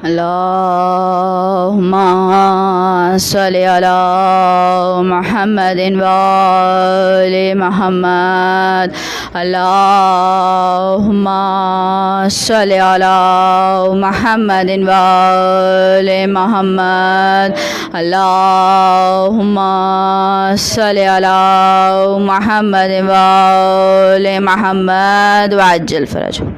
اللهم صل على محمد وآل محمد اللهم صل على محمد وآل محمد اللهم صل على محمد وآل محمد وعجل فرجهم.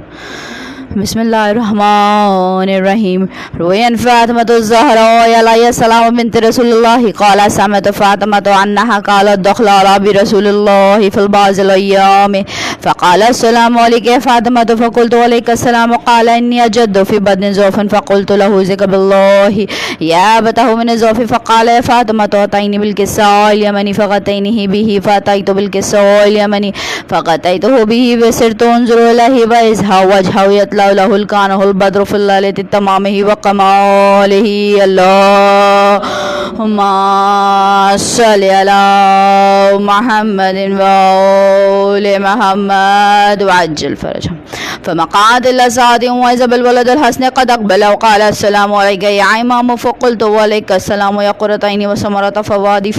بسم الله الرحمن الرحيم. روي عن فاطمة الزهراء عليه السلام بنت رسول الله قال سمعت فاطمة أنها قالت دخل على برسول الله في بعض الأيام فقال السلام عليك يا فاطمة فقلت عليك السلام قال إني أجد في بدن زوف فقلت له زك بالله يا أبته من زوف فقال يا فاطمة أعطيني بالكساء اليمني فغطينه به فأتيت بالكساء اليمني فغطيته به وصرت أنظر إليه وإذا وجهه يطلع له الكانه البدر في الليلة تمامه وكماله. اللهم صل على محمد وآل محمد وعجل فرجهم. فمقعد الأسعد وإذا بالولد الحسن قد أقبل وقال السلام عليك يا إمام فقلت وعليك السلام يا قرتين وثمرة فوادي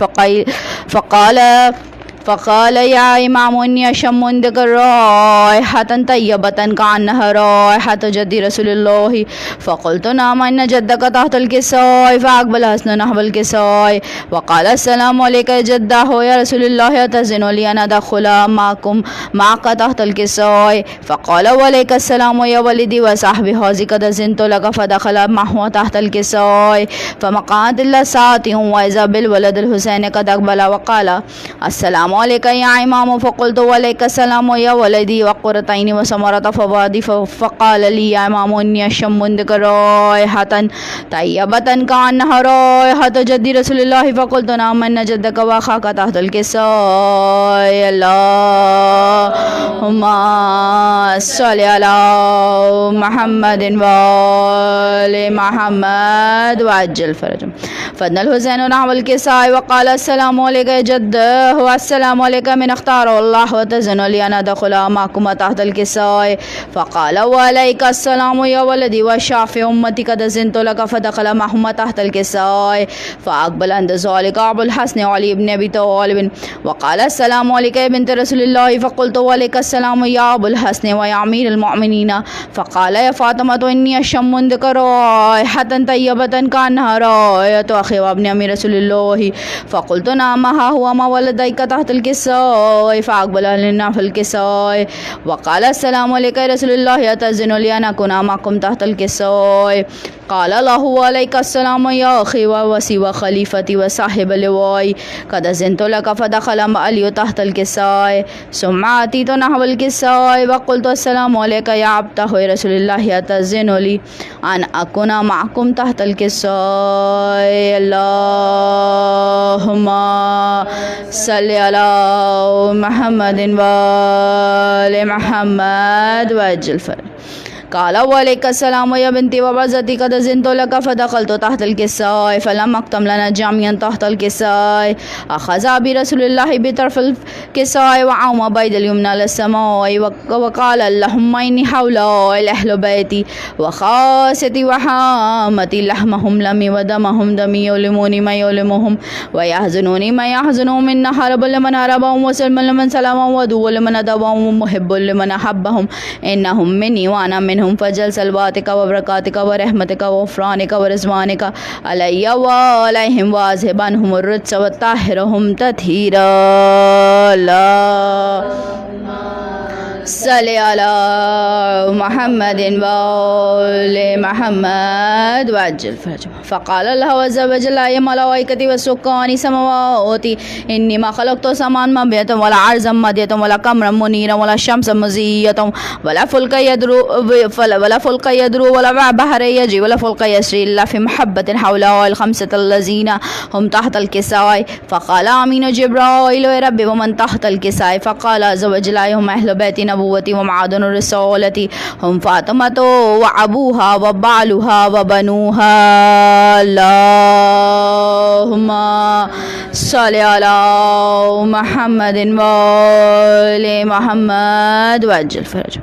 فقال يا إمام إني أشم عندك رائحة طيبة كأنها رائحة جد رسول الله. فقلت نعم إن جدك تحت الكساء. فأقبل حسن نحو الكساء وقال السلام عليك يا جده يا رسول الله أتأذن لي أن أدخل معك تحت الكساء. فقال وعليك السلام يا ولدي وصحبي هذه قد أذنت لك فدخل معه تحت الكساء. فمقعد الأسعد وإذا بالولد الحسين قد أقبل وقال السلام عليك يا إمام فقلت وعليك السلام يا ولدي وقرتين وثمرة فوادي. فقال لي يا إمام إني أشم عندك رائحة طيبة كأنها رائحة جد رسول الله. فقلت نعم إن جدك وأخاك تحت الكساء. اللهم صل على محمد وآل محمد وعجل فرجهم. فدنا الحسين نحو الكساء وقال السلام عليك يا جده والسلام عليك من اختاره الله وتزن لي أن أدخل معكم تحت الكساء. فقال وعليك السلام يا ولدي وشافي أمتي قد أذنت لك فدخل معهم تحت الكساء. فأقبل عند ذلك أبو الحسن علي بن أبي طالب وقال السلام عليك يا بنت رسول الله. فقلت وعليك السلام يا أبو الحسن ويا أمير المؤمنين. فقال يا فاطمة إني أشم عندك رائحة طيبة كأنها رائحة أخي وابن أمير رسول الله. فقلت نعم ها هو ما ولديك تحت الكساء. فأقبل لنا في الكساء وقال السلام عليك يا رسول الله أتأذن لي أن أكون معكم تحت الكساء. قال له وعليك السلام يا أخي ووسي وخليفتي وصاحب اللواء قد أذنت لك فدخل علي تحت الكساء. ثم أتيت نحو الكساء وقلت السلام عليك يا عبده يا رسول الله أتأذن لي أن أكون معكم تحت الكساء. اللهم صل على محمد وآل محمد وعجل فرج. قال وعليك السلام يا بنتي وبعزتي قد أذنت لك فدخلت تحت الكساء. فلما اكتم لنا جامعا تحت الكساء أخذ برسول الله بطرف الكساء وعوم بيد اليمنى للسماء وقال اللهم إني هؤلاء أهل بيتي وخاصتي وحامتي لحمهم لمي ودمهم دمي يؤلموني ما يؤلمهم ويحزنوني ما يحزنهم من هرب لمن هربهم وسلم لمن سلمهم ودو لمن أدبهم ومحب لمن أحبهم إنهم مني وأنا منهم. فجل صلواتك وبركاتك ورحمتك وغفرانك ورضوانك علي وعليهم واذهب عنهم الرجس وطهرهم تطهيرا. صل على محمد وآل محمد وعجل فرجهم. فقال الله عز وجل يا ملائكتي وسكان سماواتي إني ما خلقت سمان مبيتا ولا عرضا مديتا ولا قمرا منيرا ولا شمسا مزيتا ولا فلك يدرو ولا بحر يجري ولا فلك يسري إلا في محبة هؤلاء الخمسة الذين هم تحت الكساء. فقال آمين جبرائيل يا ربي ومن تحت الكساء. فقال عز وجل هم أهل بيت نبوتي ومعادن رسالتي هم فاطمة وأبوها وبعلها وبنوها. اللهم صل علی محمد وآل محمد وعجل فرجهم.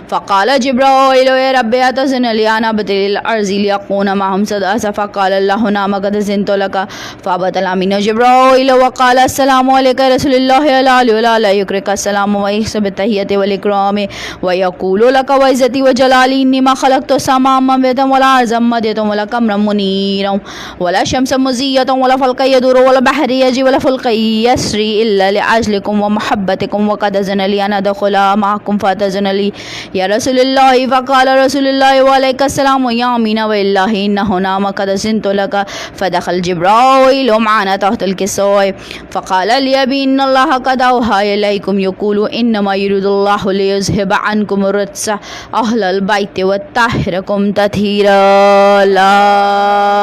فقال جبرائيل يا رب أتزن لي أن أبتل الأرض ليكون معهم سداسا فقال الله نعم قد زنت لك فأبتل من جبرائيل وقال السلام عليك يا رسول الله العلي ولا يكرك السلام ويحسب التحية والإكرام ويقول لك وعزتي وجلالي إني ما خلقت سماء منبتا ولا أرضا مديتا ولا قمرا منيرا ولا شمسا مزية ولا فلكا يدور ولا بحر يجري ولا فلكا يسري إلا لأجلكم ومحبتكم وقد أذن لي أن أدخل معكم فأتذن لي يا رسول الله. فقال رسول الله وعليك السلام يا أمين والله إنه نام قد أذنت لك. فدخل جبرائيل معنا تحت الكسوة فقال لي أبي إن الله قد أوحى إليكم يقول إنما يريد الله ليذهب عنكم الرجس أهل البيت ويطهركم تطهيرا.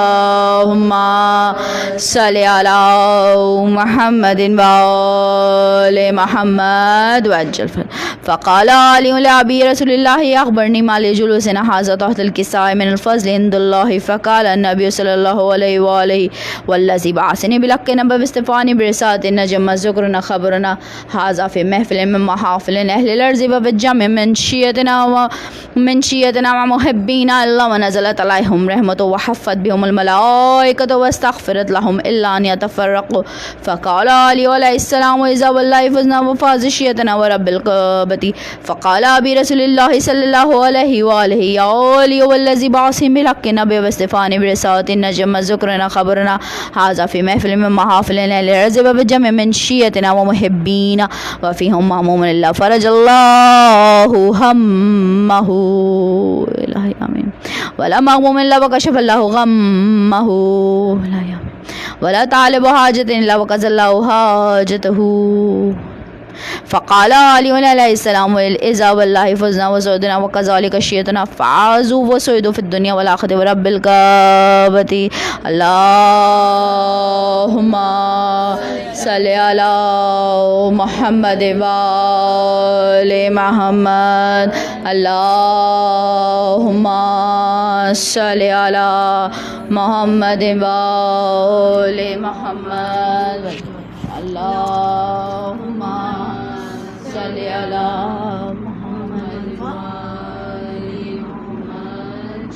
اللهم صل على محمد وآل محمد وعجل. فقال علي لأبي رسول الله أخبرني ما لجلوسنا هذا تحت الكساء من الفضل عند الله. فقال النبي صلى الله عليه وآله والذي بعثني بالحق نبأ باستفاني برسالة النجم ذكرنا خبرنا هذا في محفل من محافل أهل الأرض وبالجمع من شيتنا ومحبين الله ونزلت عليهم رحمة وحفت بهم الملائكة واستغفرت لهم إلا أن يتفرقوا. فقال علي عليه السلام وإذا والله فزنا وفاز شيتنا ورب الكعبة. فقال أبي رسول الله صلى الله عليه وآله يا علي والذي بعثني بالحق نبأ باستفاني برسالة النجم ذكرنا خبرنا هذا في محفل من محافل أهل الأرض وبالجمع من شيتنا ومحبين وفيهم مهموم الله فرج الله همه إلهي آمين ولا مغموم إلا وكشف الله غمه إلهي آمين ولا طالب حاجة إلا وقضى الله حاجته. فقال علي عليه السلام إذا والله فزنا وسعدنا وكذلك شيئتنا فعازوا وسعدوا في الدنيا والآخرة ورب الكعبة. اللهم صل على محمد وآل محمد. اللهم صل على محمد وآل محمد. اللهم صل على محمد وآل محمد.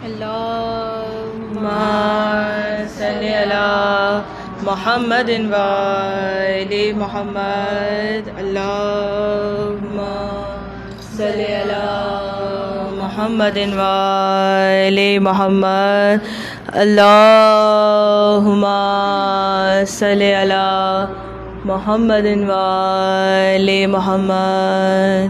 اللهم صل على محمد وآل محمد. اللهم صل على محمد وآل محمد. اللهم صل على محمد وآل محمد.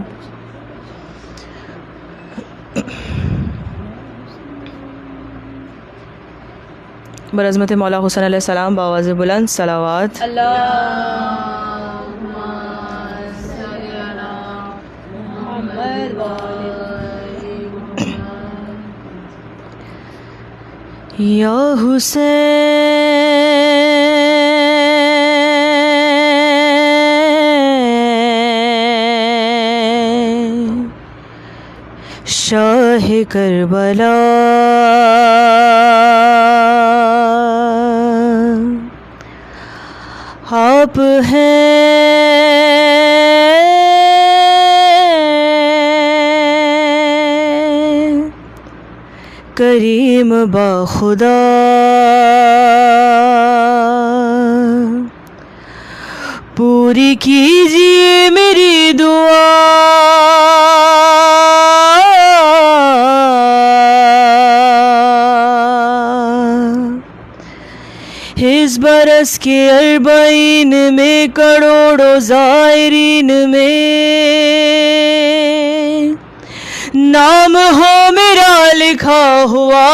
برعظمت مولا حسین علیہ السلام بآواز بلند صلوات. اللهم صل على محمد وآل محمد. یا حسین شاہ کربلا آپ ہیں کریم با خدا پوری کیجیے میری دعا نماز کے اربعین میں کروڑوں زائرین میں نام ہو میرا لکھا ہوا،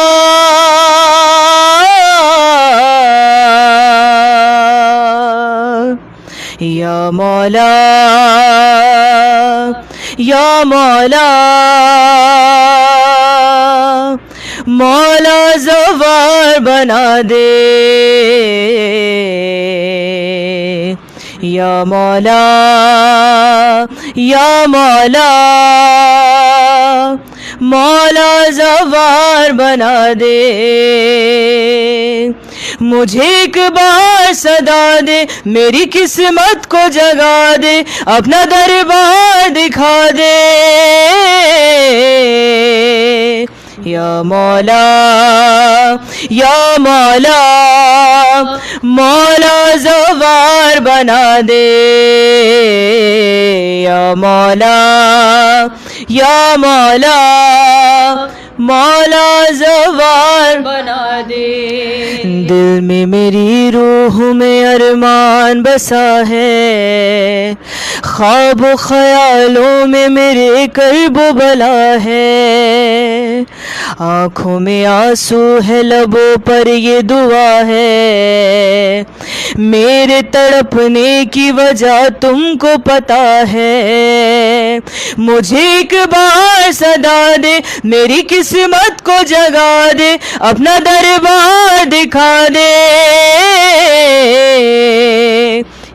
یا مولا یا مولا مولا زوار بنا دے، یا مولا یا مولا مولا زوار بنا دے، مجھے ایک بار صدا دے، میری قسمت کو جگا دے، اپنا دربار دکھا دے، یا مولا یا مولا مولا زوار بنا دے، یا مولا یا مولا مولا زوار بنا دے۔ دل میں میری روح میں ارمان بسا ہے، خواب و خیالوں میں میرے کرب و بلا ہے، آنکھوں میں آنسو ہے، لبوں پر یہ دعا ہے، میرے تڑپنے کی وجہ تم کو پتا ہے، مجھے ایک بار صدا دے، میری قسمت کو جگا دے، اپنا دربار دکھا دے،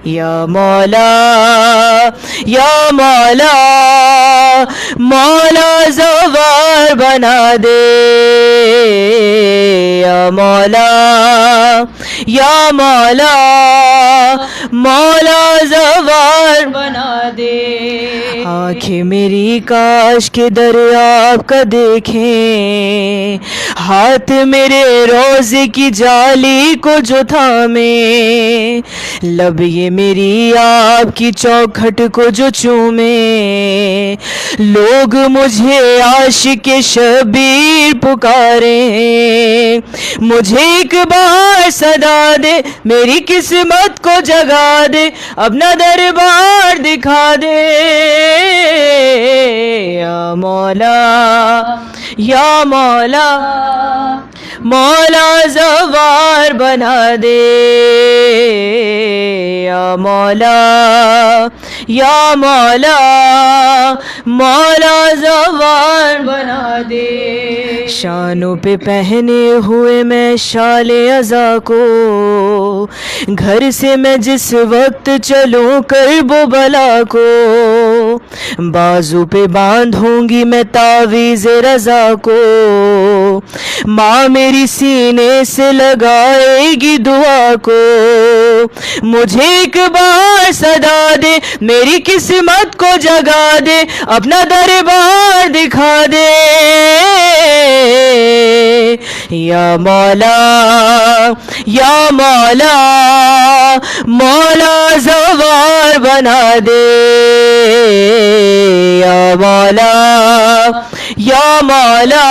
یا مولا یا مولا مولا زوار بنا دے، یا مولا یا مولا مولا زوار بنا دے۔ آنکھیں میری کاش کے دریاب کا دیکھیں، ہاتھ میرے روزے کی جالی کو جو تھامیں، لب یہ میری آپ کی چوکھٹ کو جو چومیں، لوگ مجھے عاشق شبیر پکاریں، مجھے ایک بار صدا دے، میری قسمت کو جگا دے، اپنا دربار دکھا دے، یا مولا یا مولا مولا زوار بنا دے، یا مولا یا مولا مولا زوار بنا دے۔ شانوں پہ پہنے ہوئے میں شال عزا کو، گھر سے میں جس وقت چلوں کرب و بلا کو، بازو پہ باندھوں گی میں تعویذ رضا کو، ماں میری سینے سے لگائے گی دعا کو، مجھے ایک بار صدا دے، میری قسمت کو جگا دے، اپنا دربار دکھا دے، یا مولا یا مولا مولا زوار بنا دے، یا مولا یا مولا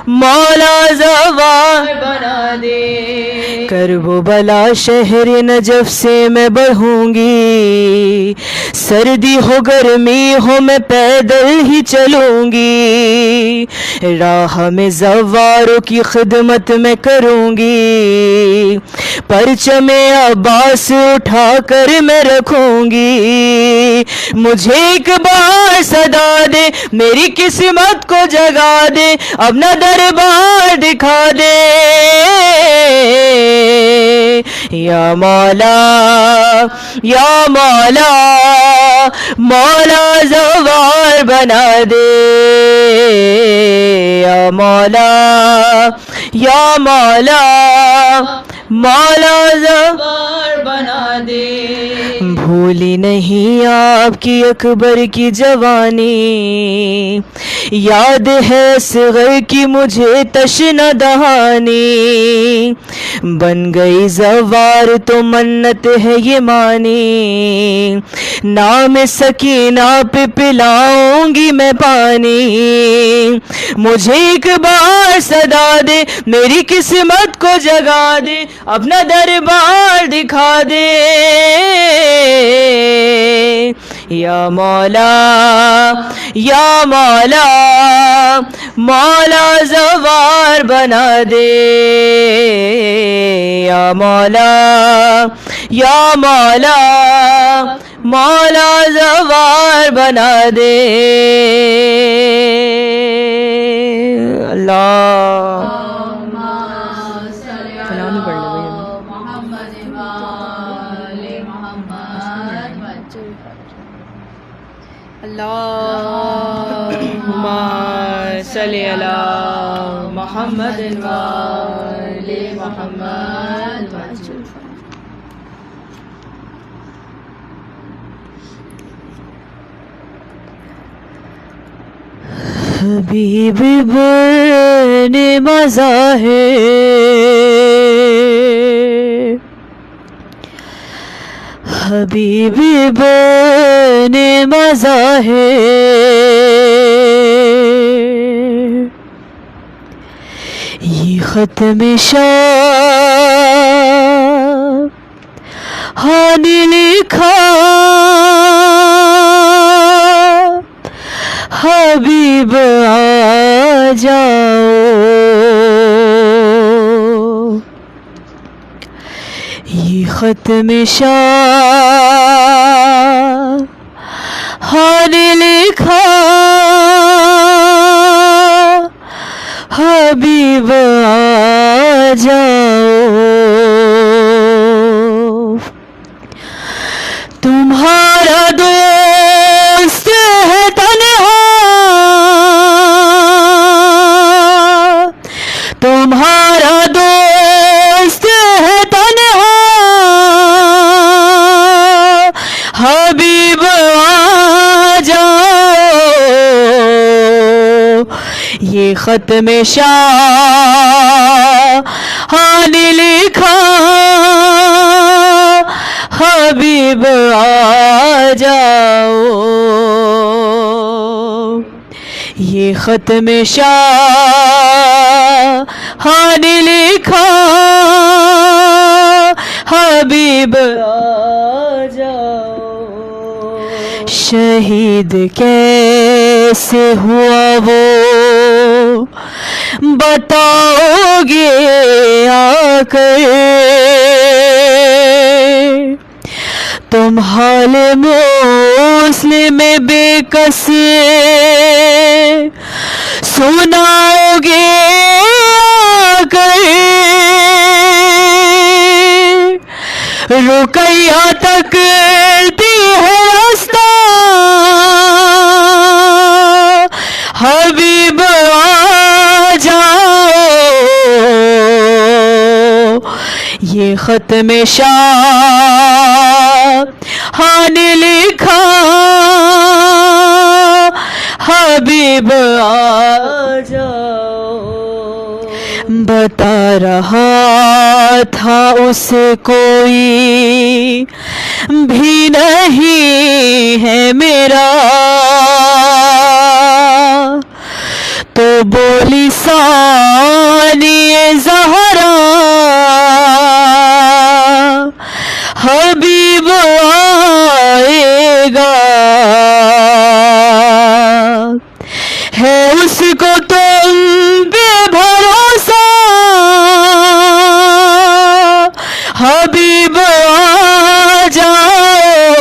مولا زوار بنا دے۔ کرب و بلا شہر نجف سے میں بڑھوں گی، سردی ہو گرمی ہو میں پیدل ہی چلوں گی، راہ میں زواروں کی خدمت میں کروں گی، پرچم عباس اٹھا کر میں رکھوں گی، مجھے ایک بار صدا دے، میری قسمت کو جگا دے، اپنا دربار دکھا دے، یا مولا یا مولا مولا زوار بنا دے، یا مولا یا مولا مولا زوار بنا دے۔ بھولی نہیں آپ کی اکبر کی جوانی، یاد ہے صغر کی مجھے تشنہ دہانی، بن گئی زوار تو منت ہے یہ مانی، نام سکینہ پہ پلاؤں گی میں پانی، مجھے ایک بار صدا دے، میری قسمت کو جگا دے، اپنا دربار دکھا دے یا مولا یا مولا مولا زوار بنا دے یا مولا یا مولا مولا زوار بنا دے اللہ سلام پڑھ لو اللہم صلی علی محمد و آل محمد حبیب بن مظاہر حبیب بن مظاہر یہ ختم شاہ نے لکھا حبیب آ جاؤ یہ ختم شاہ نے لکھا حبیب آ جاؤ تمہارا دوست ہے تنہا تمہارا دوست ہے تنہا حبیب آ جاؤ یہ ختم شاہ نے لکھا حبیب آ جاؤ یہ ختم شاہ نے لکھا حبیب آ جاؤ شہید کیسے ہوا وہ بتاؤ گے آ کر تم حال مسلم بے کس سناؤ گے آ کر رقیہ تک دی ہے رستہ حبیب آ جاؤ یہ ختم شاہ نے لکھا حبیب آ جاؤ بتا رہا تھا اسے کوئی بھی نہیں ہے میرا تو بولی ثانی زہرا حبیب آئے گا ہے اس کو تم بے بھروسہ حبیب آ جاؤ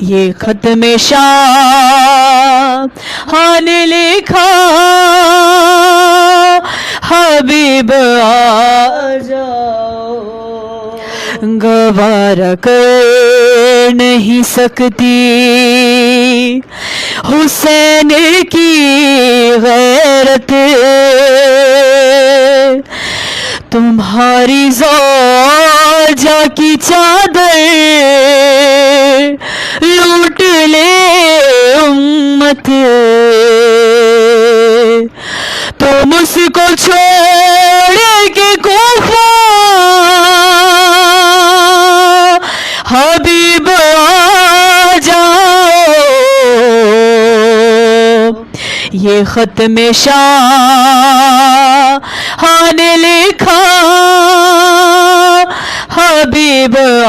یہ ختم شاہ نے لکھا حبیب آ جاؤ گوارا کر نہیں سکتی حسین کی غیرت تمہاری زوجہ کی چادر لوٹ لے امت تم اس کو چھوڑ کے کوفہ حبیب آ جاؤ یہ ختم شاہ ہاں نے لکھا حبیب آ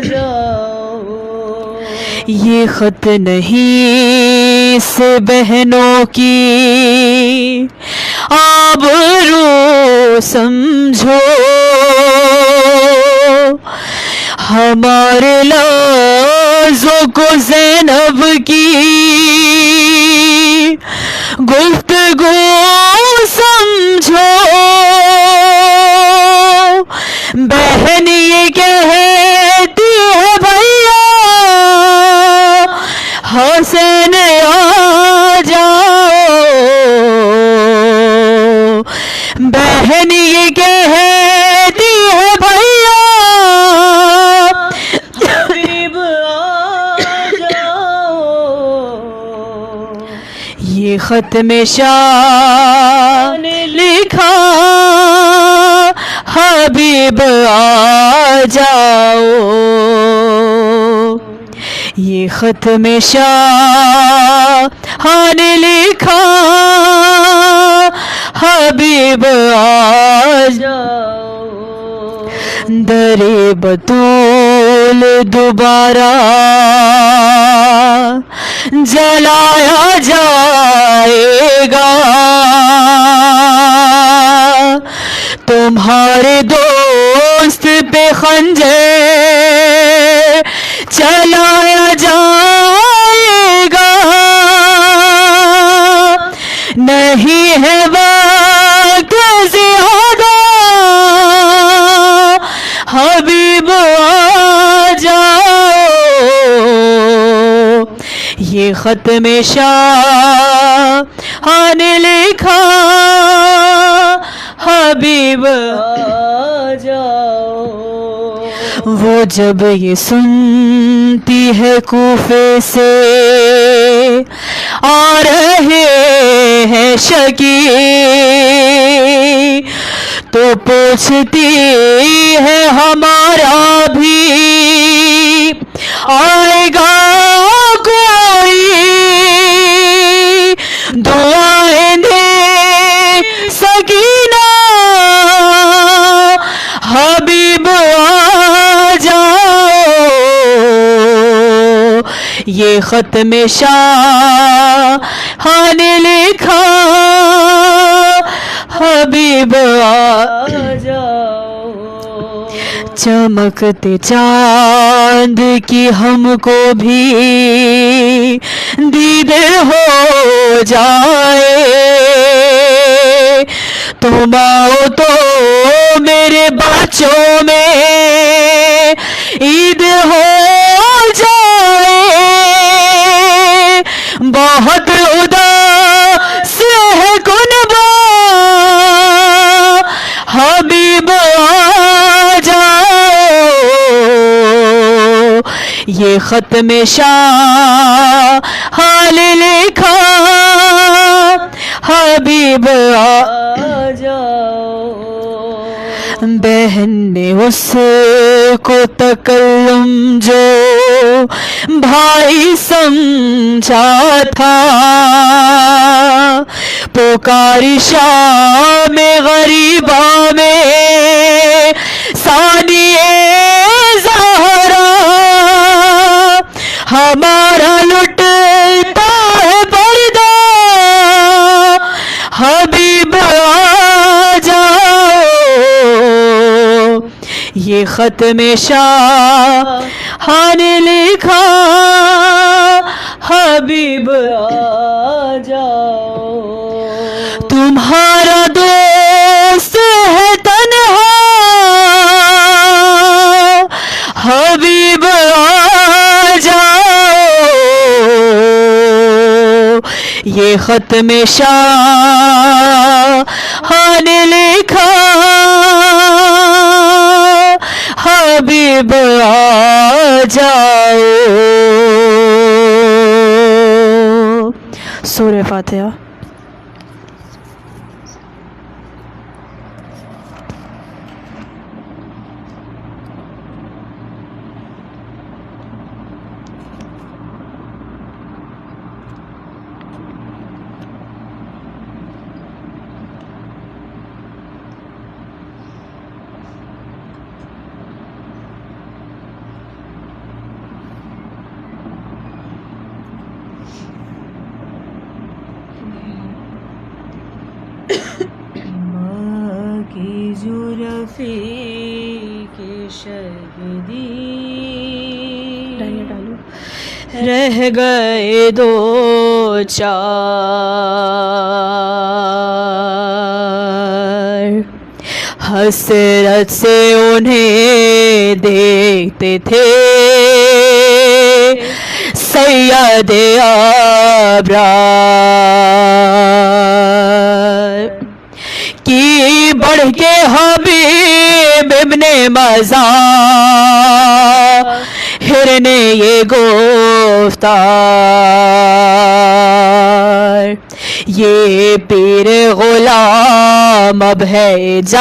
جاؤ. یہ خط نہیں سے بہنوں کی آبرو سمجھو، ہمارے لفظوں کو زینب کی گفتگو سمجھو. بہن یہ کہتی ہے بھیا حسین آ جاؤ، بہن یہ کہتی ہے بھیا حبیب آ جاؤ. یہ خط میں شاہ نے لکھا حبیب آ جاؤ. یہ خط میں شاہ نے لکھا حبیب آ جاؤ. در بطول دوبارہ جلایا جائے گا، تمہارے دوست پہ خنجر چلایا جائے گا. نہیں ہے وقت زیادہ حبیب آ جاؤ. یہ خط میں شاہ نے لکھا حبیب آ جاؤ. وہ جب یہ سنتی ہے کوفے سے آ رہے ہیں شکی، تو پوچھتی ہے ہمارا بھی آئے گا کوئی، دعائیں دے سکینہ حبیب آ جاؤ. یہ خط میں شاہ نے لکھا حبیب آ جاؤ. چمکتے چاند کی ہم کو بھی دید ہو جائے، تم آؤ تو میرے بچوں میں عید ہو جائے. بہت اداس ہے کنبہ حبیب آ جاؤ. یہ خط میں شاہ نے لکھا حبیب آ جاؤ. بہن نے اس کو تکلم جو بھائی سمجھا تھا، پکاری شام غریبا میں ثانیہ زہرا، ہمارا لٹتا ہے پردہ حبیب آ جاؤ. یہ خط میں شاہ نے لکھا حبیب آ جاؤ. تمہارا دوست ہے تنہا حبیب آ جاؤ. یہ خط میں شاہ نے لکھا حبیب آ جاؤ. سورہ فاتحہ. رفیق شہیدی رہ گئے دو چار حسرت سے انہیں دیکھتے تھے سید ابرار کی بڑھ کے حبیب ابن مظاہر نے یہ گفتار یہ پیر غلام اب ہے اجازت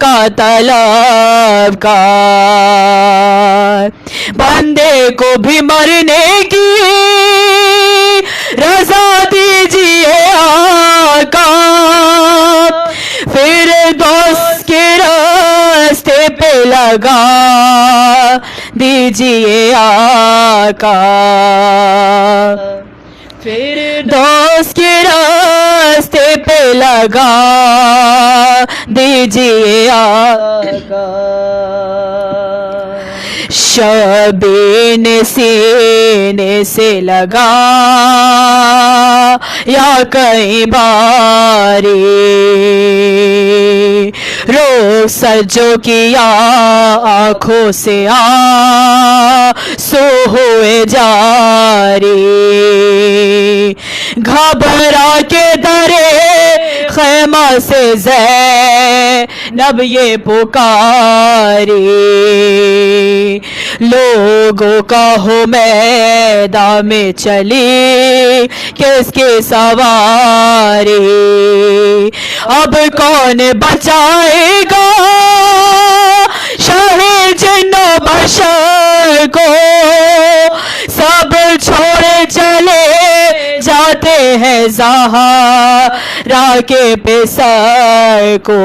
کا طلبکار بندے کو بھی مرنے کی رضا دیجیے آقا پھر دوست کے راستے پہ لگا دیجیے آقا پھر دوست کے راستے پہ لگا دیجیے آقا شبین سینے سے لگا یا کئی باری رو سجو کیا آنکھوں سے آنسو ہوئے جاری گھبرا کے درے خیمہ سے زینب یہ پکاری لوگوں کا ہو میدان میں چلی کس کی سواری اب کون بچائے گا شاہ جن و بشر کو سب چھوڑے چلے جاتے ہیں زہرا کے پسر کو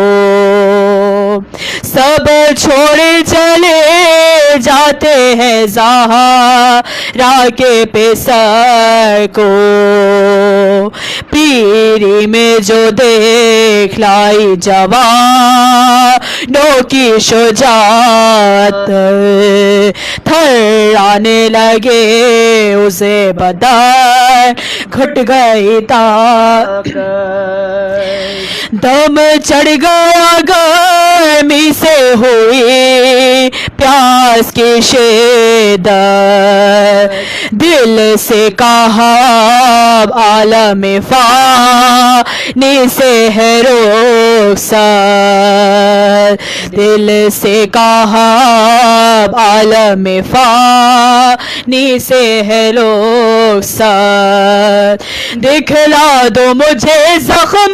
سب چھوڑے چلے جاتے ہیں زہرا کے پسر کو پیری میں جو دیکھ لائی جوانوں کی شجاعت تھرانے لگے اسے بدن گھٹ گئی طاقت دم چڑھ گیا گرمی سے ہوئی پیاس کی شدت دل سے کہا عالم فانی سے ہے رخصت دل سے کہا عالم فانی سے ہے رخصت دکھلا دو مجھے زخم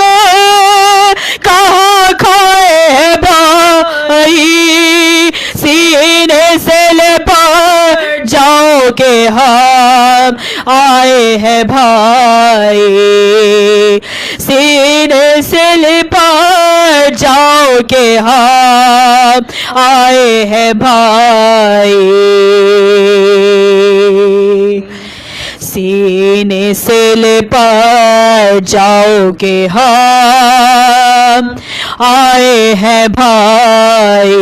کہاں کھائے ہے بھائی سینے سے لپٹ جاؤ کہ ہم آئے ہیں بھائی سینے سے لپٹ جاؤ کہ ہم آئے ہیں بھائی سینے سے لپٹ جاؤ کہ ہم آئے ہیں بھائی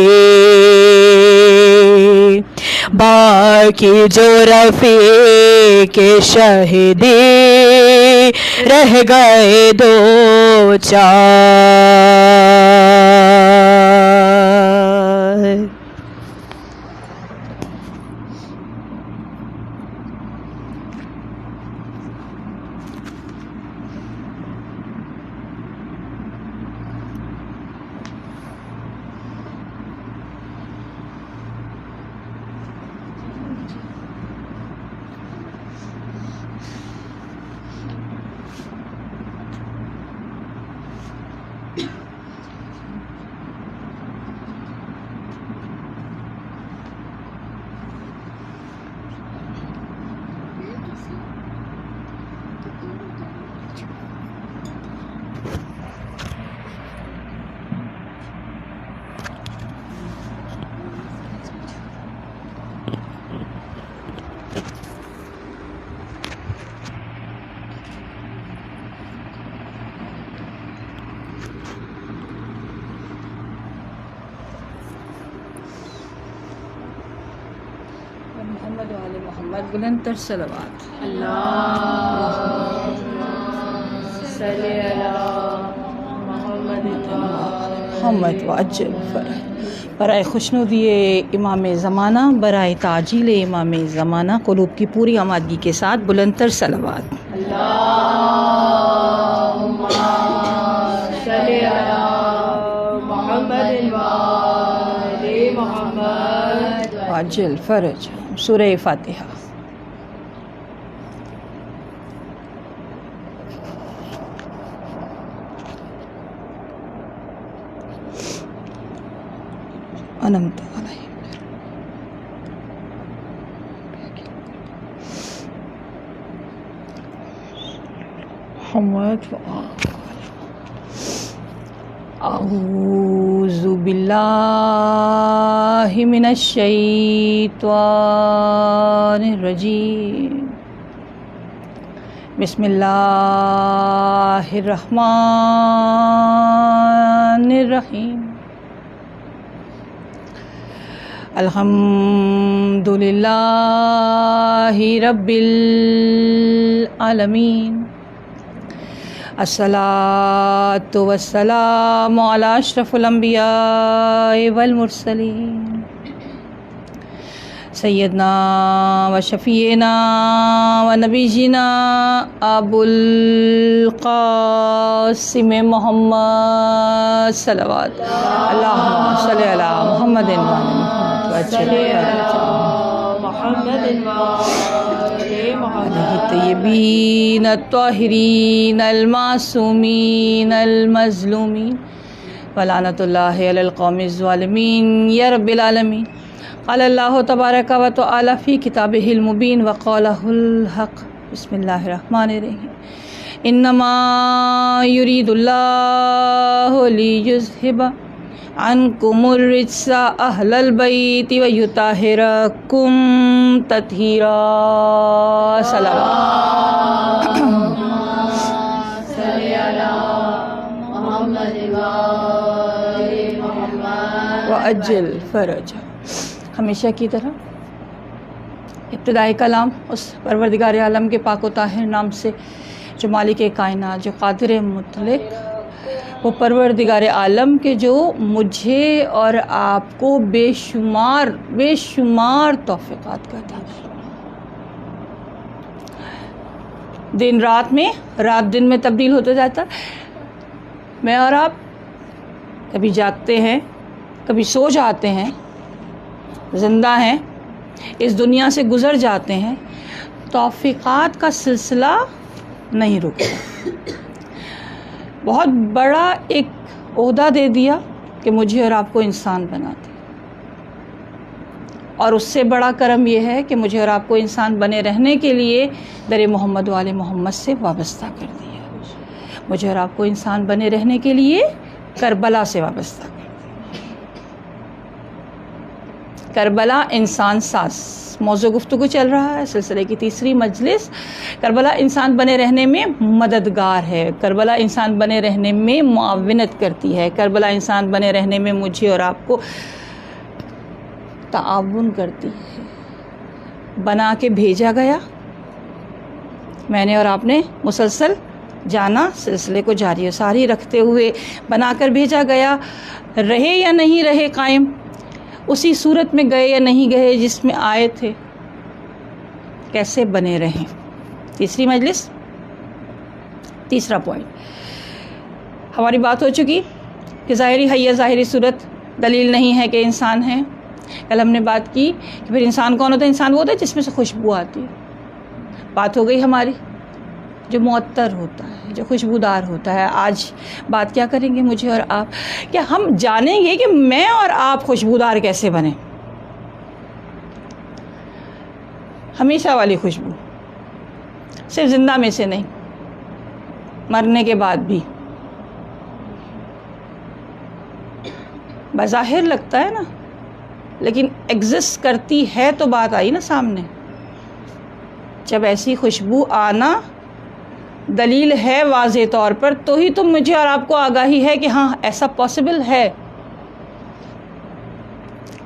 باقی جو رفیق شہیدی رہ گئے دو چار محمد و آل محمد بلند تر صلوات. محمد وعجل فرج. برائے خوشنودی امام زمانہ، برائے تعجیل امام زمانہ، قلوب کی پوری آمادگی کے ساتھ بلند تر صلوات. وعجل فرج. سورہ فاتحہ. انمت علیہم. محمد اعوذ باللہ من الشیطان الرجیم. بسم اللہ الرحمن الرحیم. الحمد للہ رب العالمین. الصلاۃ والسلام علی اشرف الانبیاء والمرسلین سیدنا و شفیعنا و نبینا ابو القاسم محمد صلوات. اللہم صلی علی محمد الطیبین الطاہرین المعصومین المظلومین ولعنۃ اللہ علی القوم الظالمین. یا رب العالمین. قال اللہ تبارک و تعالی فی کتابہ المبین وقالہ الحق. بسم اللہ الرحمن الرحیم. انما یرید اللہ لیذھب عنکم الرجس اہل البیت ویطہرکم تطہیرا. صلوات. وعجل فرج. ہمیشہ کی طرح ابتدائی کلام اس پروردگار عالم کے پاک و طاہر نام سے جو مالک کائنات، جو قادر مطلق، وہ پروردگار عالم کے جو مجھے اور آپ کو بے شمار توفیقات کرتا ہے. دن رات میں، رات دن میں تبدیل ہوتا جاتا. میں اور آپ کبھی جاگتے ہیں، کبھی سو جاتے ہیں، زندہ ہیں، اس دنیا سے گزر جاتے ہیں. توفیقات کا سلسلہ نہیں رکتا. بہت بڑا ایک عہدہ دے دیا کہ مجھے اور آپ کو انسان بنا دیا، اور اس سے بڑا کرم یہ ہے کہ مجھے اور آپ کو انسان بنے رہنے کے لیے در محمد و آل محمد سے وابستہ کر دیا. مجھے اور آپ کو انسان بنے رہنے کے لیے کربلا سے وابستہ کر دیا. کربلا انسان ساز موضوع گفتگو چل رہا ہے، سلسلے کی تیسری مجلس. کربلا انسان بنے رہنے میں مددگار ہے، کربلا انسان بنے رہنے میں معاونت کرتی ہے، کربلا انسان بنے رہنے میں مجھے اور آپ کو تعاون کرتی ہے. بنا کے بھیجا گیا، میں نے اور آپ نے مسلسل جانا، سلسلے کو جاری و ساری رکھتے ہوئے بنا کر بھیجا گیا. رہے یا نہیں رہے قائم، اسی صورت میں گئے یا نہیں گئے جس میں آئے تھے، کیسے بنے رہیں. تیسری مجلس، تیسرا پوائنٹ ہماری بات ہو چکی کہ ظاہری حیہ، ظاہری صورت دلیل نہیں ہے کہ انسان ہے. کل ہم نے بات کی کہ پھر انسان کون ہوتا ہے؟ انسان وہ ہوتا ہے جس میں سے خوشبو آتی ہے. بات ہو گئی ہماری جو معطر ہوتا ہے، جو خوشبودار ہوتا ہے. آج بات کیا کریں گے مجھے اور آپ؟ کیا ہم جانیں گے کہ میں اور آپ خوشبودار کیسے بنیں؟ ہمیشہ والی خوشبو، صرف زندہ میں سے نہیں، مرنے کے بعد بھی. بظاہر لگتا ہے نا، لیکن ایگزسٹ کرتی ہے تو بات آئی نا سامنے. جب ایسی خوشبو آنا دلیل ہے واضح طور پر، تو ہی تو مجھے اور آپ کو آگاہی ہے کہ ہاں ایسا پاسبل ہے.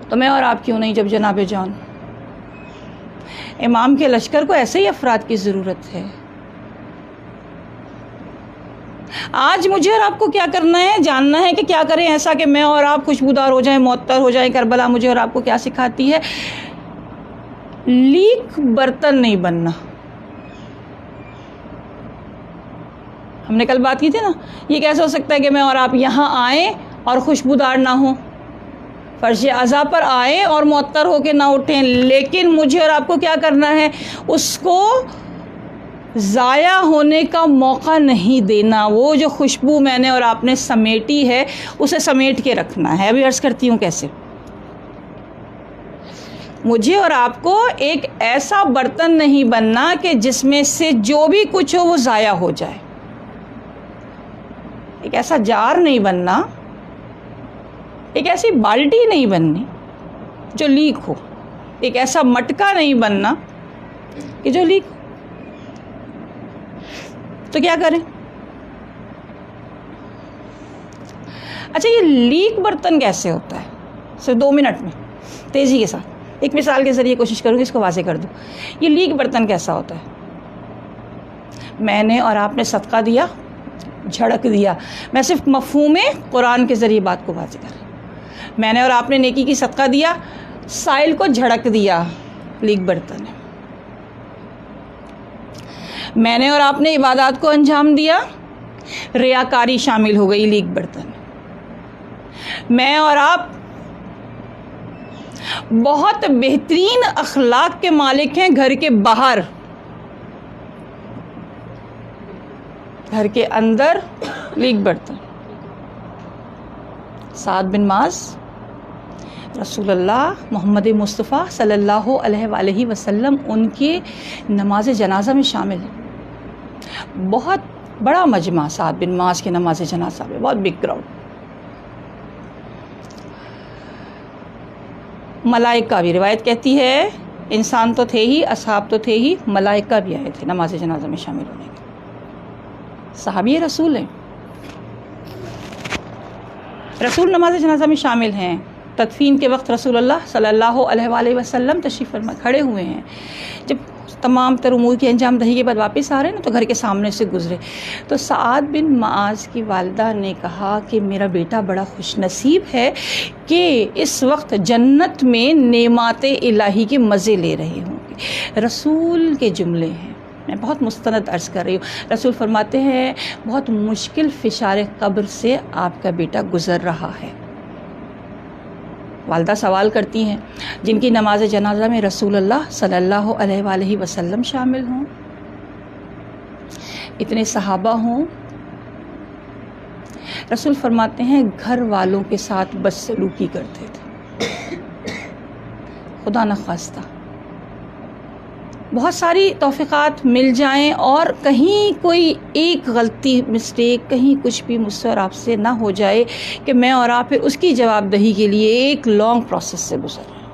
تو میں اور آپ کیوں نہیں، جب جناب جان امام کے لشکر کو ایسے ہی افراد کی ضرورت ہے. آج مجھے اور آپ کو کیا کرنا ہے؟ جاننا ہے کہ کیا کریں ایسا کہ میں اور آپ خوشبودار ہو جائیں، معطر ہو جائیں. کربلا مجھے اور آپ کو کیا سکھاتی ہے؟ لیک برتن نہیں بننا. ہم نے کل بات کی تھی نا، یہ کیسے ہو سکتا ہے کہ میں اور آپ یہاں آئیں اور خوشبودار نہ ہوں، فرش عزا پر آئیں اور معطر ہو کے نہ اٹھیں. لیکن مجھے اور آپ کو کیا کرنا ہے؟ اس کو ضائع ہونے کا موقع نہیں دینا. وہ جو خوشبو میں نے اور آپ نے سمیٹی ہے اسے سمیٹ کے رکھنا ہے. ابھی عرض کرتی ہوں کیسے. مجھے اور آپ کو ایک ایسا برتن نہیں بننا کہ جس میں سے جو بھی کچھ ہو وہ ضائع ہو جائے. ایک ایسا جار نہیں بننا، ایک ایسی بالٹی نہیں بننی جو لیک ہو، ایک ایسا مٹکا نہیں بننا کہ جو لیک ہو. تو کیا کریں؟ اچھا، یہ لیک برتن کیسے ہوتا ہے؟ صرف 2 منٹ میں تیزی کے ساتھ ایک مثال کے ذریعے کوشش کروں گی اس کو واضح کر دوں. یہ لیک برتن کیسا ہوتا ہے؟ میں نے اور آپ نے صدقہ دیا، جھڑک دیا. میں صرف مفہوم قرآن کے ذریعے بات کو واضح کر رہی ہوں. میں نے اور آپ نے نیکی کی صدقہ دیا، سائل کو جھڑک دیا، لیک برتن ہے. میں نے اور آپ نے عبادات کو انجام دیا، ریاکاری شامل ہو گئی، لیک برتن. میں اور آپ بہت بہترین اخلاق کے مالک ہیں گھر کے باہر، گھر کے اندر لیک برتن. سعد بن معاذ رسول اللہ محمد مصطفیٰ صلی اللہ علیہ وآلہ وسلم ان کے نماز جنازہ میں شامل ہیں. بہت بڑا مجمع سعد بن معاذ کے نماز جنازہ میں، بہت بگ کراؤڈ. ملائکہ بھی، روایت کہتی ہے انسان تو تھے ہی، اصحاب تو تھے ہی، ملائکہ بھی آئے تھے نماز جنازہ میں شامل ہونے کے. صحابی رسول ہیں، رسول نماز جنازہ میں شامل ہیں. تدفین کے وقت رسول اللہ صلی اللہ علیہ وآلہ وسلم تشریف فرما کھڑے ہوئے ہیں. جب تمام تر امور کی انجام دہی کے بعد واپس آ رہے ہیں نا، تو گھر کے سامنے سے گزرے تو سعد بن معاذ کی والدہ نے کہا کہ میرا بیٹا بڑا خوش نصیب ہے کہ اس وقت جنت میں نعمات الہی کے مزے لے رہے ہوں گے. رسول کے جملے ہیں، میں بہت مستند عرض کر رہی ہوں. رسول فرماتے ہیں بہت مشکل فشار قبر سے آپ کا بیٹا گزر رہا ہے. والدہ سوال کرتی ہیں جن کی نماز جنازہ میں رسول اللہ صلی اللہ علیہ وآلہ وسلم شامل ہوں، اتنے صحابہ ہوں. رسول فرماتے ہیں گھر والوں کے ساتھ بدسلوکی کرتے تھے. خدا نخواستہ بہت ساری توفیقات مل جائیں اور کہیں کوئی ایک غلطی، مسٹیک، کہیں کچھ بھی مجھ سے اور آپ سے نہ ہو جائے کہ میں اور آپ پھر اس کی جواب دہی کے لیے ایک لانگ پروسیس سے گزر رہے ہیں.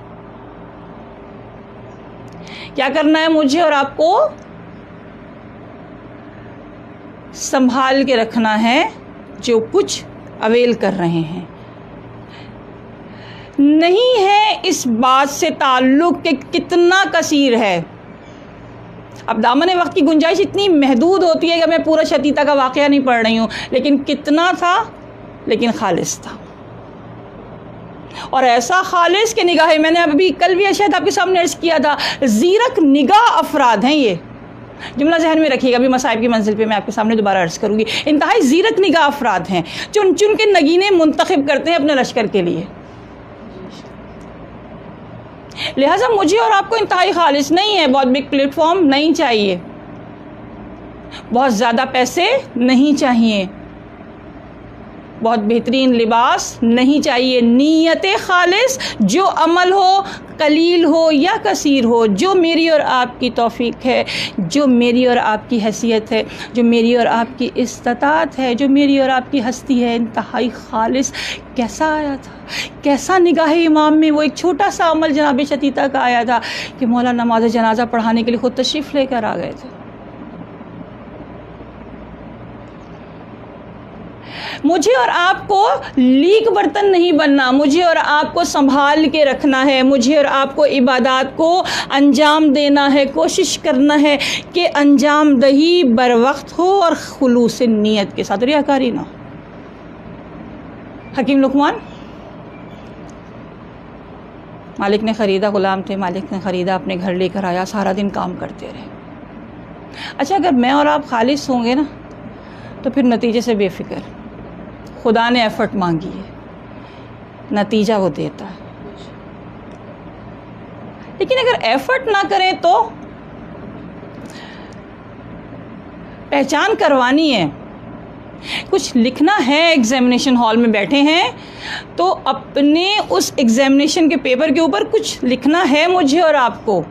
کیا کرنا ہے مجھے اور آپ کو؟ سنبھال کے رکھنا ہے جو کچھ اویل کر رہے ہیں. نہیں ہے اس بات سے تعلق کہ کتنا کثیر ہے. اب دامن وقت کی گنجائش اتنی محدود ہوتی ہے کہ میں پورا شتیتا کا واقعہ نہیں پڑھ رہی ہوں، لیکن کتنا تھا، لیکن خالص تھا. اور ایسا خالص کہ نگاہ، میں نے ابھی کل بھی شاید آپ کے سامنے عرض کیا تھا، زیرک نگاہ افراد ہیں. یہ جملہ ذہن میں رکھیے گا، ابھی مصائب کی منزل پہ میں آپ کے سامنے دوبارہ عرض کروں گی. انتہائی زیرک نگاہ افراد ہیں، چن چن کے نگینے منتخب کرتے ہیں اپنے لشکر کے لیے. لہٰذا مجھے اور آپ کو انتہائی خالص نہیں ہے، بہت بگ پلیٹ فارم نہیں چاہیے، بہت زیادہ پیسے نہیں چاہیے، بہت بہترین لباس نہیں چاہیے. نیت خالص، جو عمل ہو، قلیل ہو یا کثیر ہو، جو میری اور آپ کی توفیق ہے، جو میری اور آپ کی حیثیت ہے، جو میری اور آپ کی استطاعت ہے، جو میری اور آپ کی ہستی ہے، انتہائی خالص. کیسا آیا تھا، کیسا نگاہ امام میں وہ ایک چھوٹا سا عمل جناب شتیتا کا آیا تھا کہ مولا نماز جنازہ پڑھانے کے لیے خود تشریف لے کر آ گئے تھے. مجھے اور آپ کو لیک برتن نہیں بننا، مجھے اور آپ کو سنبھال کے رکھنا ہے، مجھے اور آپ کو عبادات کو انجام دینا ہے، کوشش کرنا ہے کہ انجام دہی بر وقت ہو اور خلوص نیت کے ساتھ، ریاکاری نہ ہو۔ حکیم لقمان، مالک نے خریدا، غلام تھے، مالک نے خریدا، اپنے گھر لے کر آیا، سارا دن کام کرتے رہے۔ اچھا، اگر میں اور آپ خالص ہوں گے نا تو پھر نتیجے سے بے فکر، خدا نے ایفرٹ مانگی ہے، نتیجہ وہ دیتا ہے۔ لیکن اگر ایفرٹ نہ کریں تو پہچان کروانی ہے، کچھ لکھنا ہے، ایگزامینیشن ہال میں بیٹھے ہیں تو اپنے اس ایگزامینیشن کے پیپر کے اوپر کچھ لکھنا ہے مجھے اور آپ کو،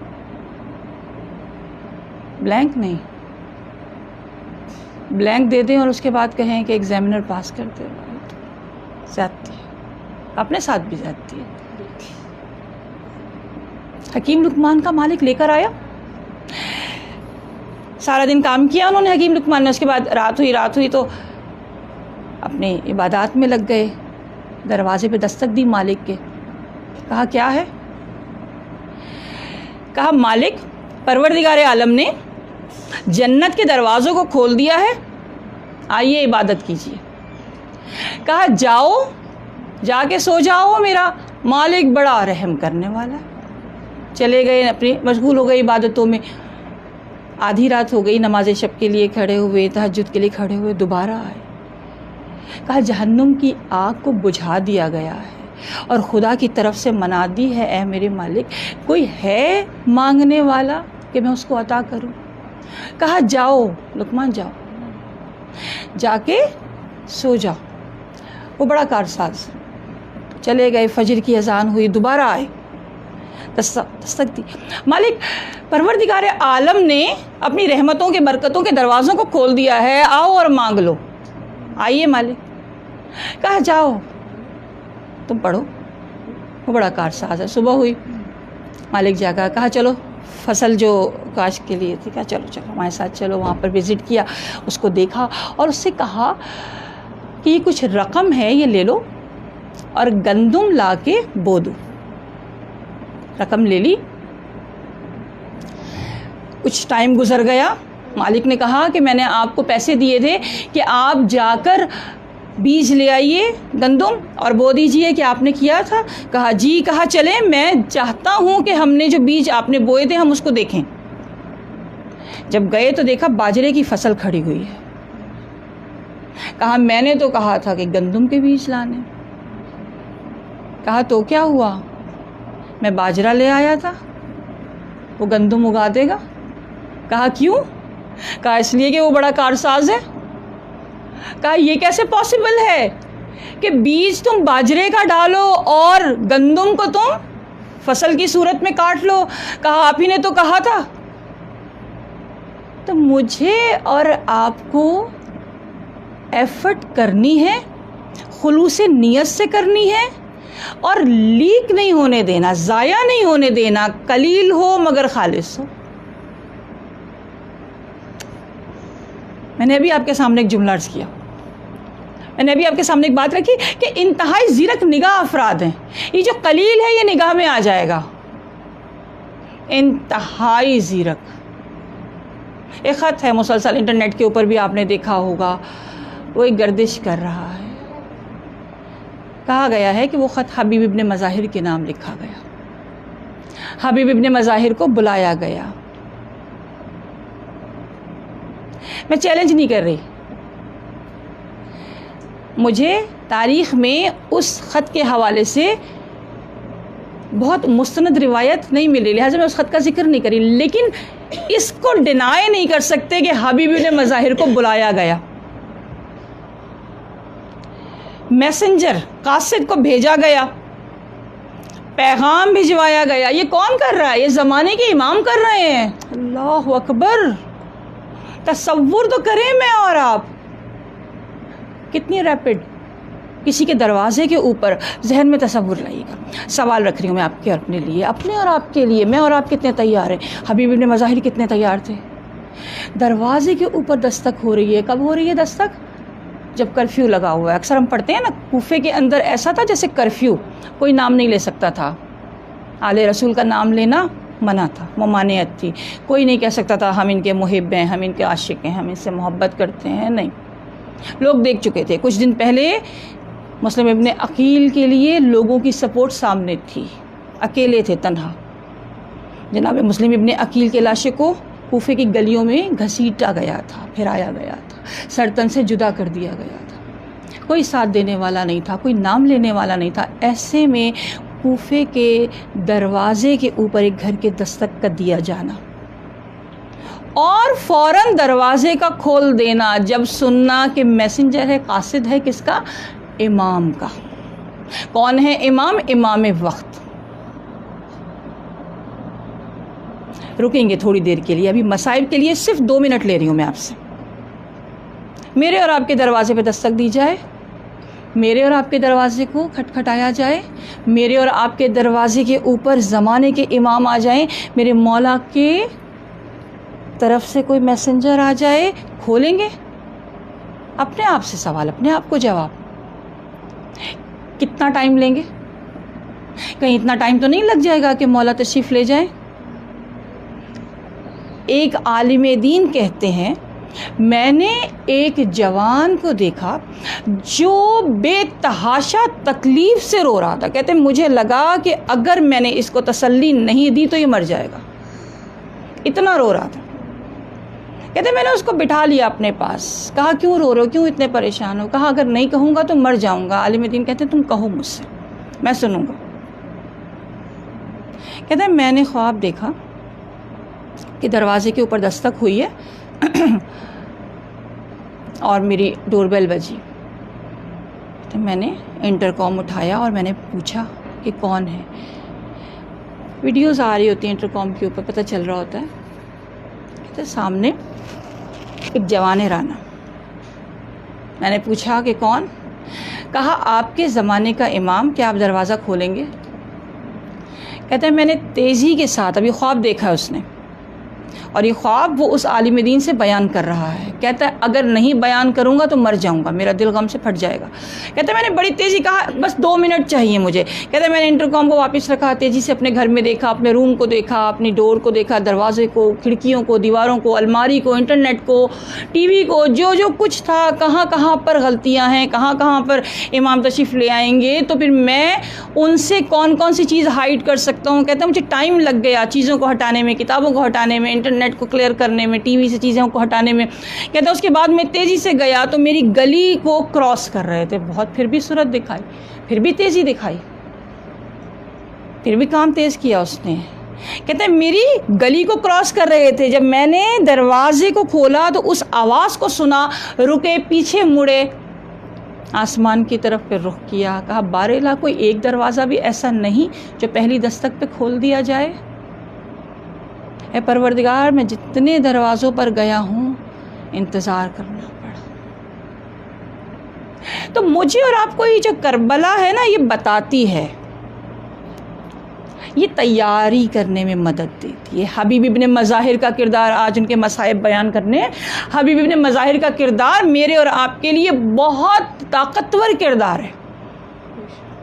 بلینک نہیں۔ بلینک دے دیں اور اس کے بعد کہیں کہ ایگزامینر پاس کر دے، زیادتی ہے، اپنے ساتھ بھی زیادتی ہے۔ حکیم لقمان کا مالک لے کر آیا، سارا دن کام کیا انہوں نے، حکیم لقمان نے، اس کے بعد رات ہوئی تو اپنے عبادات میں لگ گئے، دروازے پہ دستک دی مالک کے، کہا کیا ہے؟ کہا مالک پروردگار عالم نے جنت کے دروازوں کو کھول دیا ہے، آئیے عبادت کیجیے۔ کہا جاؤ، جا کے سو جاؤ، میرا مالک بڑا رحم کرنے والا ہے۔ چلے گئے، اپنی مشغول ہو گئے عبادتوں میں، آدھی رات ہو گئی، نماز شب کے لیے کھڑے ہوئے، تہجد کے لیے کھڑے ہوئے، دوبارہ آئے۔ کہا جہنم کی آگ کو بجھا دیا گیا ہے اور خدا کی طرف سے منادی ہے، اے میرے مالک کوئی ہے مانگنے والا کہ میں اس کو عطا کروں؟ کہا جاؤ لقمان، جاؤ، جا کے سو جاؤ۔ وہ بڑا کارساز، چلے گئے، فجر کی اذان ہوئی، دوبارہ آئے، دستک دی، مالک پروردگار عالم نے اپنی رحمتوں کے برکتوں کے دروازوں کو کھول دیا ہے، آؤ اور مانگ لو۔ آئیے مالک۔ کہا جاؤ تم پڑھو، وہ بڑا کارساز ہے۔ صبح ہوئی، مالک جاگا، کہا چلو فصل جو کاشت کے لیے تھی، کہا چلو ہمارے ساتھ چلو۔ وہاں پر وزٹ کیا، اس کو دیکھا اور اس سے کہا کہ یہ کچھ رقم ہے، یہ لے لو اور گندم لا کے بو دو۔ رقم لے لی، کچھ ٹائم گزر گیا، مالک نے کہا کہ میں نے آپ کو پیسے دیے تھے کہ آپ جا کر بیج لے آئیے گندم اور بو دیجئے، کہ آپ نے کیا تھا؟ کہا جی۔ کہا چلیں، میں چاہتا ہوں کہ ہم نے جو بیج آپ نے بوئے تھے ہم اس کو دیکھیں۔ جب گئے تو دیکھا باجرے کی فصل کھڑی ہوئی ہے۔ کہا میں نے تو کہا تھا کہ گندم کے بیج لانے۔ کہا تو کیا ہوا، میں باجرہ لے آیا تھا، وہ گندم اگا دے گا۔ کہا کیوں؟ کہا اس لیے کہ وہ بڑا کارساز ہے۔ کہا یہ کیسے پاسبل ہے کہ بیج تم باجرے کا ڈالو اور گندم کو تم فصل کی صورت میں کاٹ لو؟ کہا آپ ہی نے تو کہا تھا۔ تو مجھے اور آپ کو ایفرٹ کرنی ہے، خلوص نیت سے کرنی ہے اور لیک نہیں ہونے دینا، ضائع نہیں ہونے دینا، قلیل ہو مگر خالص ہو۔ میں نے ابھی آپ کے سامنے ایک جملہ عرض کیا، میں نے ابھی آپ کے سامنے ایک بات رکھی کہ انتہائی زیرک نگاہ افراد ہیں، یہ جو قلیل ہے یہ نگاہ میں آ جائے گا، انتہائی زیرک۔ ایک خط ہے مسلسل انٹرنیٹ کے اوپر بھی آپ نے دیکھا ہوگا، وہ ایک گردش کر رہا ہے، کہا گیا ہے کہ وہ خط حبیب ابن مظاہر کے نام لکھا گیا، حبیب ابن مظاہر کو بلایا گیا۔ میں چیلنج نہیں کر رہی، مجھے تاریخ میں اس خط کے حوالے سے بہت مستند روایت نہیں ملی، لہٰذا میں اس خط کا ذکر نہیں کری، لیکن اس کو ڈینائی نہیں کر سکتے کہ حبیب ابن مظاہر کو بلایا گیا، میسنجر قاصد کو بھیجا گیا، پیغام بھجوایا گیا۔ یہ کون کر رہا ہے؟ یہ زمانے کے امام کر رہے ہیں۔ اللہ اکبر، تصور تو کریں میں اور آپ، کتنی ریپڈ، کسی کے دروازے کے اوپر ذہن میں تصور لائیے گا۔ سوال رکھ رہی ہوں میں آپ کے اپنے لیے، اپنے اور آپ کے لیے، میں اور آپ کتنے تیار ہیں؟ حبیب ابن مظاہر کتنے تیار تھے؟ دروازے کے اوپر دستک ہو رہی ہے، کب ہو رہی ہے دستک؟ جب کرفیو لگا ہوا ہے. اکثر ہم پڑھتے ہیں نا کوفے کے اندر ایسا تھا جیسے کرفیو، کوئی نام نہیں لے سکتا تھا، آل رسول کا نام لینا منع تھا، ممانعت تھی. کوئی نہیں کہہ سکتا تھا ہم ان کے محب ہیں، ہم ان کے عاشق ہیں، ہم ان سے محبت کرتے ہیں. نہیں، لوگ دیکھ چکے تھے. کچھ دن پہلے مسلم ابن عقیل کے لیے لوگوں کی سپورٹ سامنے تھی، اکیلے تھے، تنہا. جناب مسلم ابن عقیل کے لاشے کو کوفے کی گلیوں میں گھسیٹا گیا تھا، پھرایا گیا تھا، سر تن سے جدا کر دیا گیا تھا. کوئی ساتھ دینے والا نہیں تھا، کوئی نام لینے والا نہیں تھا. ایسے میں کوفے کے دروازے کے اوپر ایک گھر کے دستک کا دیا جانا اور فوراً دروازے کا کھول دینا جب سننا کہ میسنجر ہے. قاصد ہے کس کا؟ امام کا. کون ہے امام؟ امام وقت. رکیں گے تھوڑی دیر کے لیے، ابھی مصائب کے لیے صرف 2 منٹ لے رہی ہوں میں آپ سے. میرے اور آپ کے دروازے پہ دستک دی جائے، میرے اور آپ کے دروازے کو کھٹکھٹایا جائے، میرے اور آپ کے دروازے کے اوپر زمانے کے امام آ جائیں، میرے مولا کے طرف سے کوئی میسنجر آ جائے، کھولیں گے؟ اپنے آپ سے سوال، اپنے آپ کو جواب. کتنا ٹائم لیں گے؟ کہیں اتنا ٹائم تو نہیں لگ جائے گا کہ مولا تشریف لے جائیں؟ ایک عالم دین کہتے ہیں میں نے ایک جوان کو دیکھا جو بے تحاشا تکلیف سے رو رہا تھا. کہتے ہیں مجھے لگا کہ اگر میں نے اس کو تسلی نہیں دی تو یہ مر جائے گا، اتنا رو رہا تھا. کہتے ہیں میں نے اس کو بٹھا لیا اپنے پاس، کہا کیوں رو رہے ہو، کیوں اتنے پریشان ہو؟ کہا اگر نہیں کہوں گا تو مر جاؤں گا. عالم دین کہتے ہیں تم کہو مجھ سے، میں سنوں گا. کہتے ہیں میں نے خواب دیکھا کہ دروازے کے اوپر دستک ہوئی ہے اور میری ڈور بیل بجی. تو میں نے انٹر کام اٹھایا اور میں نے پوچھا کہ کون ہے. ویڈیوز آ رہی ہوتی ہیں انٹر کام کے اوپر، پتہ چل رہا ہوتا ہے. کہتے سامنے ایک جوان رانا. میں نے پوچھا کہ کون؟ کہا آپ کے زمانے کا امام، کیا آپ دروازہ کھولیں گے؟ کہتے ہیں میں نے تیزی کے ساتھ، ابھی خواب دیکھا اس نے، اور یہ خواب وہ اس عالم دین سے بیان کر رہا ہے. کہتا ہے اگر نہیں بیان کروں گا تو مر جاؤں گا، میرا دل غم سے پھٹ جائے گا. کہتا ہے میں نے بڑی تیزی کہا بس 2 منٹ چاہیے مجھے. کہتا ہے میں نے انٹرکام کو واپس رکھا، تیزی سے اپنے گھر میں دیکھا، اپنے روم کو دیکھا، اپنی ڈور کو دیکھا، دروازے کو، کھڑکیوں کو، دیواروں کو، الماری کو، انٹرنیٹ کو، ٹی وی کو، جو جو کچھ تھا، کہاں کہاں پر غلطیاں ہیں، کہاں کہاں پر امام تشریف لے آئیں گے تو پھر میں ان سے کون کون سی چیز ہائڈ کر سکتا ہوں. کہتا ہے مجھے ٹائم لگ گیا چیزوں کو ہٹانے میں، کتابوں کو ہٹانے میں، انٹرنیٹ کو کلیئر کرنے میں، ٹی وی سے چیزوں کو ہٹانے میں. کہتا ہے اس کے بعد میں تیزی سے گیا تو میری گلی کو کراس کر رہے تھے، بہت پھر بھی صورت دکھائی، پھر بھی تیزی دکھائی، پھر بھی کام تیز کیا اس نے. کہتے ہیں میری گلی کو کراس کر رہے تھے، جب میں نے دروازے کو کھولا تو اس آواز کو سنا، رکے، پیچھے مڑے، آسمان کی طرف پہ رخ کیا. کہا بارہلا کوئی ایک دروازہ بھی ایسا نہیں جو پہلی دستک پہ کھول دیا جائے؟ اے پروردگار میں جتنے دروازوں پر گیا ہوں انتظار کرنا پڑا. تو مجھے اور آپ کو یہ جو کربلا ہے نا، یہ بتاتی ہے، یہ تیاری کرنے میں مدد دیتی ہے. حبیب ابن مظاہر کا کردار، آج ان کے مصائب بیان کرنے، حبیب ابن مظاہر کا کردار میرے اور آپ کے لیے بہت طاقتور کردار ہے،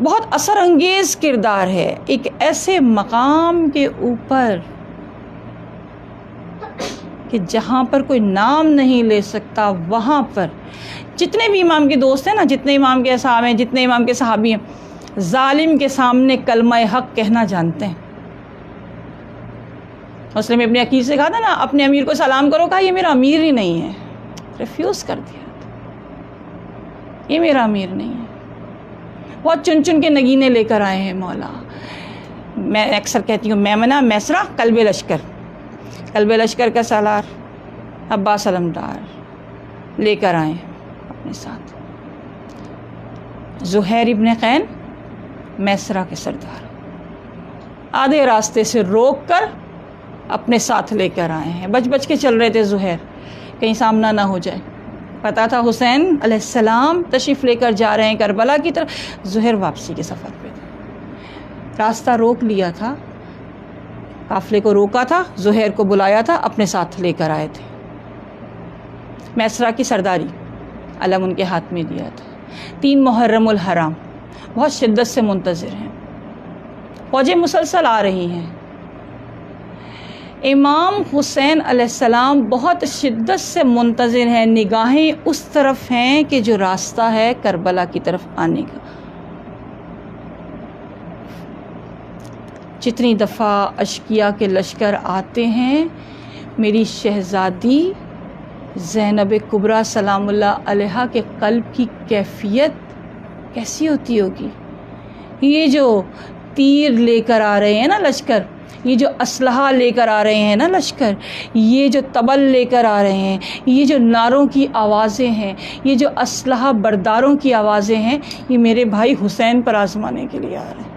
بہت اثر انگیز کردار ہے. ایک ایسے مقام کے اوپر کہ جہاں پر کوئی نام نہیں لے سکتا، وہاں پر جتنے بھی امام کے دوست ہیں نا، جتنے امام کے اصحاب ہیں، جتنے امام کے صحابی ہیں، ظالم کے سامنے کلمہ حق کہنا جانتے ہیں. مسلم ابن عقیل سے کہا تھا نا اپنے امیر کو سلام کرو، کہا یہ میرا امیر ہی نہیں ہے، ریفیوز کر دیا، یہ میرا امیر نہیں ہے. بہت چن چن کے نگینے لے کر آئے ہیں مولا. میں اکثر کہتی ہوں میمنہ میسرہ قلب لشکر، قلب لشکر کا سالار عباس علمدار لے کر آئے اپنے ساتھ. زہیر ابن قین میسرہ کے سردار آدھے راستے سے روک کر اپنے ساتھ لے کر آئے ہیں. بچ بچ کے چل رہے تھے زہیر، کہیں سامنا نہ ہو جائے. پتا تھا حسین علیہ السلام تشریف لے کر جا رہے ہیں کربلا کی طرف. زہیر واپسی کے سفر پہ تھا، راستہ روک لیا تھا، قافلے کو روکا تھا، زہیر کو بلایا تھا، اپنے ساتھ لے کر آئے تھے. میسرہ کی سرداری علم ان کے ہاتھ میں دیا تھا. 3 محرم الحرام بہت شدت سے منتظر ہیں، فوجیں مسلسل آ رہی ہیں. امام حسین علیہ السلام بہت شدت سے منتظر ہیں، نگاہیں اس طرف ہیں کہ جو راستہ ہے کربلا کی طرف آنے کا. جتنی دفعہ اشقیاء کے لشکر آتے ہیں، میری شہزادی زینب کبریٰ سلام اللہ علیہا کے قلب کی کیفیت کیسی ہوتی ہوگی؟ یہ جو تیر لے کر آ رہے ہیں نا لشکر، یہ جو اسلحہ لے کر آ رہے ہیں نا لشکر، یہ جو طبل لے کر آ رہے ہیں، یہ جو نعروں کی آوازیں ہیں، یہ جو اسلحہ برداروں کی آوازیں ہیں، یہ میرے بھائی حسین پر آزمانے کے لیے آ رہے ہیں.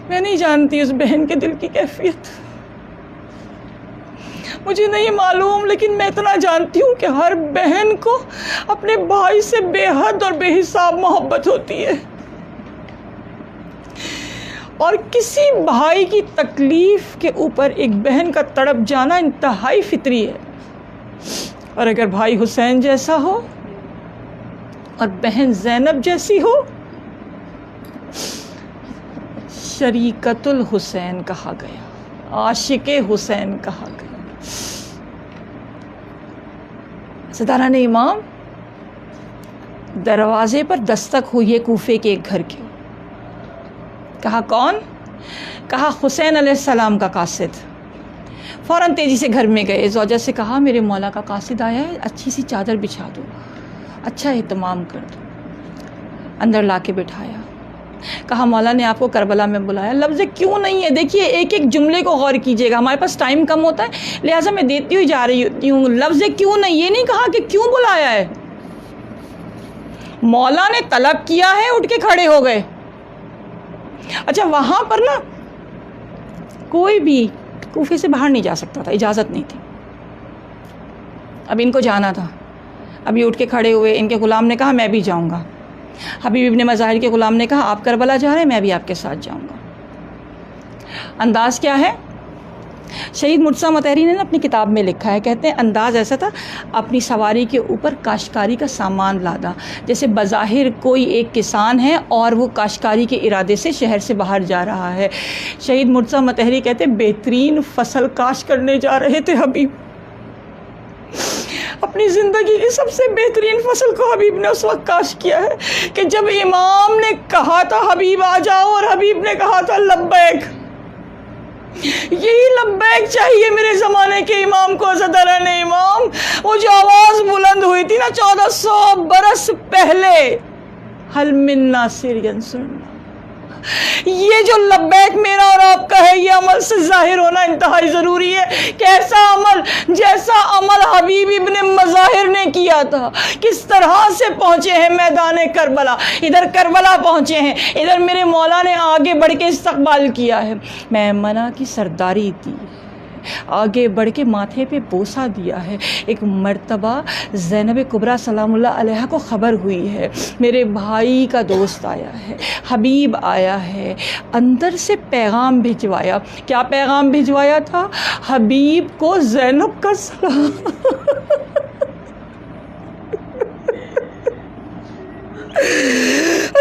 میں نہیں جانتی اس بہن کے دل کی کیفیت، مجھے نہیں معلوم، لیکن میں اتنا جانتی ہوں کہ ہر بہن کو اپنے بھائی سے بے حد اور بے حساب محبت ہوتی ہے، اور کسی بھائی کی تکلیف کے اوپر ایک بہن کا تڑپ جانا انتہائی فطری ہے. اور اگر بھائی حسین جیسا ہو اور بہن زینب جیسی ہو، شریکت الحسین کہا گیا، عاشق حسین کہا گیا. سرداران امام دروازے پر دستک ہوئی ہے کوفے کے ایک گھر کی. کہا کون؟ کہا حسین علیہ السلام کا قاصد. فوراً تیزی سے گھر میں گئے، زوجہ سے کہا میرے مولا کا قاصد آیا ہے، اچھی سی چادر بچھا دو، اچھا اہتمام کر دو. اندر لا کے بٹھایا، کہا مولا نے آپ کو کربلا میں بلایا. لفظ کیوں نہیں ہے، دیکھیے ایک ایک جملے کو غور کیجیے گا، ہمارے پاس ٹائم کم ہوتا ہے لہٰذا میں دیتی ہوئی جا رہی ہوتی ہوں. لفظ کیوں نہیں، یہ نہیں کہا کہ کیوں بلایا ہے. مولا نے طلب کیا ہے، اٹھ کے کھڑے ہو گئے. اچھا وہاں پر نا کوئی بھی کوفے سے باہر نہیں جا سکتا تھا، اجازت نہیں تھی. اب ان کو جانا تھا، اب یہ اٹھ کے کھڑے ہوئے. ان کے غلام نے کہا میں بھی جاؤں گا. حبیب ابن مظاہر کے غلام نے کہا آپ کربلا جا رہے ہیں، میں بھی آپ کے ساتھ جاؤں گا. انداز کیا ہے؟ شہید مرتضیٰ مطہری نے اپنی کتاب میں لکھا ہے، کہتے ہیں انداز ایسا تھا اپنی سواری کے اوپر کاشتکاری کا سامان لادا، جیسے بظاہر کوئی ایک کسان ہے اور وہ کاشتکاری کے ارادے سے شہر سے باہر جا رہا ہے. شہید مرتضیٰ مطہری کہتے ہیں بہترین فصل کاشت کرنے جا رہے تھے حبیب. اپنی زندگی کی سب سے بہترین فصل کو حبیب نے اس وقت کاشت کیا ہے کہ جب امام نے کہا تھا حبیب آ جاؤ، اور حبیب نے کہا تھا لبیک. یہی لبیک چاہیے میرے زمانے کے امام کو. صدران امام وہ جو آواز بلند ہوئی تھی نا 1400 برس پہلے، حل من ناصر ینصرنا، یہ جو لبیک میرا اور آپ کا ہے، یہ عمل سے ظاہر ہونا انتہائی ضروری ہے. کیسا عمل؟ جیسا عمل حبیب ابن مظاہر نے کیا تھا. کس طرح سے پہنچے ہیں میدان کربلا، ادھر کربلا پہنچے ہیں، ادھر میرے مولا نے آگے بڑھ کے استقبال کیا ہے. میمنہ کی سرداری دی، آگے بڑھ کے ماتھے پہ بوسہ دیا ہے. ایک مرتبہ زینب کبریٰ سلام اللہ علیہا کو خبر ہوئی ہے میرے بھائی کا دوست آیا ہے، حبیب آیا ہے. اندر سے پیغام بھجوایا. کیا پیغام بھجوایا تھا؟ حبیب کو زینب کا سلام.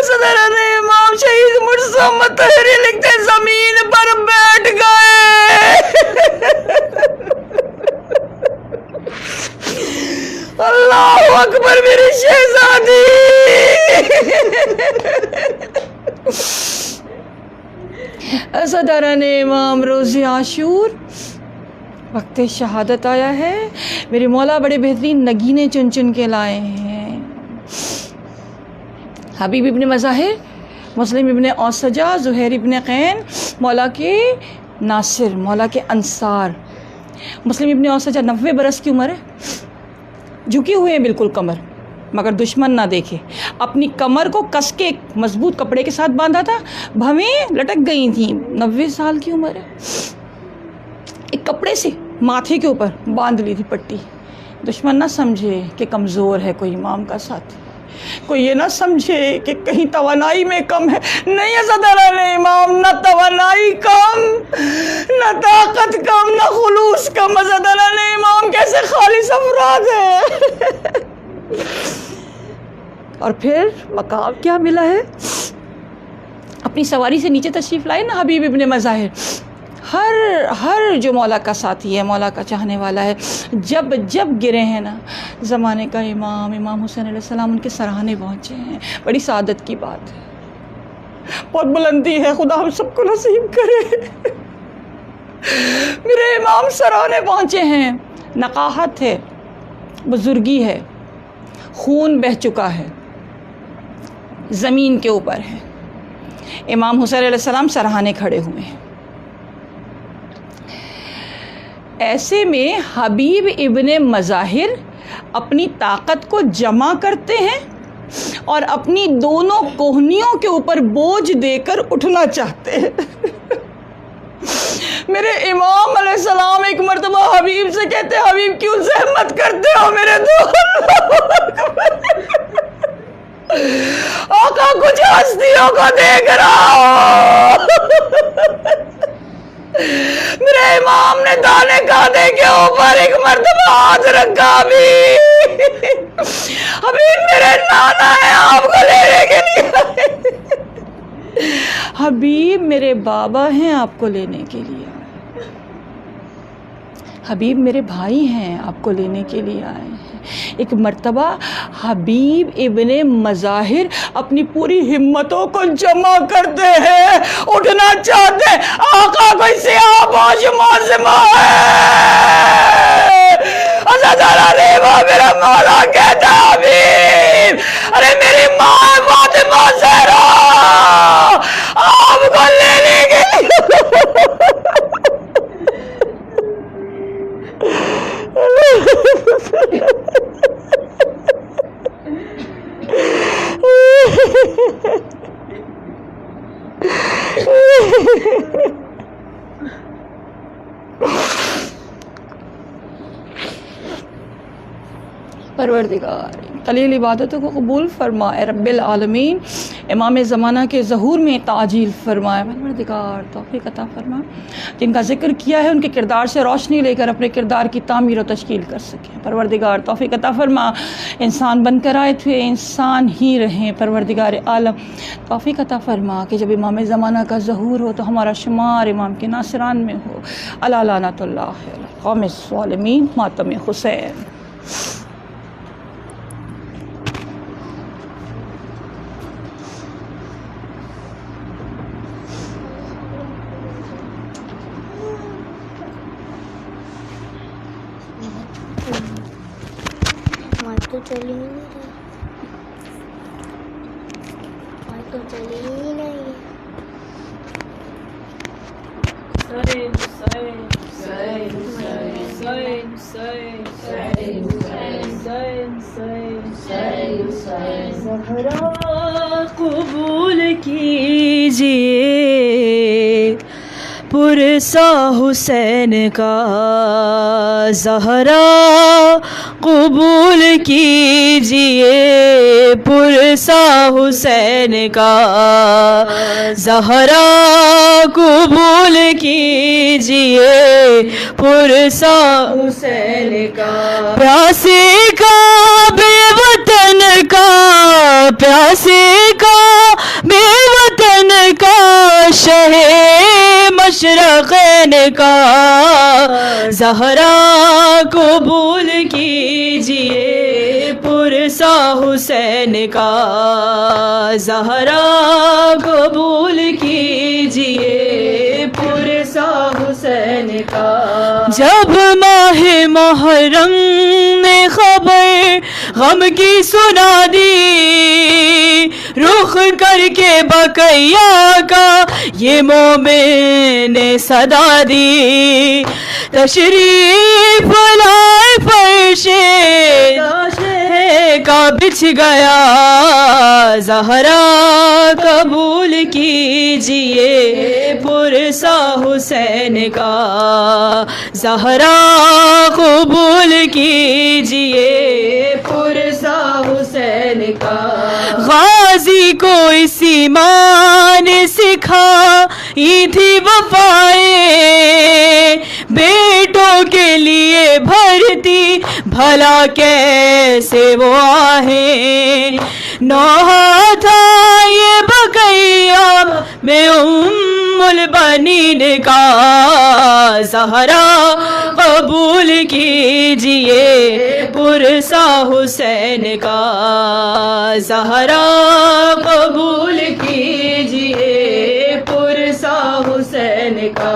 صدران امام شہید مرتضیٰ مطہری لکھتے زمین پر بیٹھ گئے. اللہ اکبر میری شہزادی. صدران امام روز عاشور وقت شہادت آیا ہے. میرے مولا بڑے بہترین نگینے چن چن کے لائے ہیں. حبیب ابن مظاہر، مسلم ابن اوسجہ، زہیر ابن قین، مولا کے ناصر، مولا کے انصار. مسلم ابن اوسجہ 90 برس کی عمر ہے، جھکے ہوئے ہیں بالکل کمر، مگر دشمن نہ دیکھے. اپنی کمر کو کس کے مضبوط کپڑے کے ساتھ باندھا تھا، بھویں لٹک گئی تھیں. 90 سال کی عمر ہے، ایک کپڑے سے ماتھے کے اوپر باندھ لی تھی پٹی. دشمن نہ سمجھے کہ کمزور ہے کوئی امام کا ساتھ. کوئی یہ نہ سمجھے کہ کہیں توانائی میں کم ہے. نہیں حضرت علی امام، نہ توانائی کم، نہ طاقت کم، نہ خلوص کم. حضرت علی امام کیسے خالص افراد ہیں. اور پھر مقام کیا ملا ہے؟ اپنی سواری سے نیچے تشریف لائے نا حبیب ابن مظاہر. ہر جو مولا کا ساتھی ہے، مولا کا چاہنے والا ہے، جب گرے ہیں نا زمانے کا امام حسین علیہ السلام ان کے سراہنے پہنچے ہیں. بڑی سعادت کی بات ہے، بہت بلندی ہے، خدا ہم سب کو نصیب کرے. میرے امام سراہنے پہنچے ہیں. نقاہت ہے، بزرگی ہے، خون بہہ چکا ہے، زمین کے اوپر ہے. امام حسین علیہ السلام سراہنے کھڑے ہوئے ہیں. ایسے میں حبیب ابن مظاہر اپنی طاقت کو جمع کرتے ہیں اور اپنی دونوں کوہنیوں کے اوپر بوجھ دے کر اٹھنا چاہتے ہیں. میرے امام علیہ السلام ایک مرتبہ حبیب سے کہتے ہیں، حبیب کیوں زحمت کرتے ہو میرے آقا، کچھ ہستیوں کو دیکھ رہا ہو. میرے امام نے دانے کھانے کے اوپر ایک مرتبہ ہاتھ رکھا. حبیب میرے نانا ہے، آپ کو لینے کے لیے آئے. حبیب میرے بابا ہیں، آپ کو لینے کے لیے آئے. حبیب میرے بھائی ہیں، آپ کو لینے کے لیے آئے ہیں. ایک مرتبہ حبیب ابن مظاہر اپنی پوری ہمتوں کو جمع کرتے ہیں، اٹھنا چاہتے ہیں. آقا کوئی سیاہ پوش معظمہ ہے. حضرت علی میرا مولا کہتا ہے، حبیب ارے میری ماں فاطمہ زہرا آپ کو لینے کے پروردگار قلیل عبادتوں کو قبول فرما. اے رب العالمین امام زمانہ کے ظہور میں تعجیل فرمائے. پروردگار توفیق عطا فرما. جن کا ذکر کیا ہے ان کے کردار سے روشنی لے کر اپنے کردار کی تعمیر و تشکیل کر سکیں. پروردگار توفیق عطا فرما. انسان بن کر آئے تھے انسان ہی رہیں. پروردگار عالم توفیق عطا فرما کہ جب امام زمانہ کا ظہور ہو تو ہمارا شمار امام کے ناصران میں ہو. الا لعنت اللہ علی القوم الظالمین. ماتم حسین. تو چلی ہی نہیں. زہرا قبول کیجئے پرسا حسین کا. زہرا قبول کیجئے پرسا حسین کا. زہرا قبول کیجئے پرسا حسین کا. پیاسے کا بے وطن کا، پیاسے کا بے وطن کا، شہ مشرقین کا. زہرا قبول کیجئے پرسا حسین کا. زہرا قبول کیجئے پرسا حسین کا. جب ماہ محرم نے خبر غم کی سنا دی، رخ کر کے بقیہ کا یہ مومن نے صدا دی. تشریف لائے فرش کا بچھ گیا. زہرا قبول کیجئے پرسا حسین کا. زہرا قبول کیجئے پرسا حسین کا. کا غازی کو اس ایمان سکھائی تھی وفائیں بیٹوں کے لیے بھرتی بھلا کیسے وہ آہیں نوحہ تھا یہ بقیہ میں البنین کا زہرا قبول کیجئے پرسا حسین کا زہرا قبول کیجئے پرسا حسین کا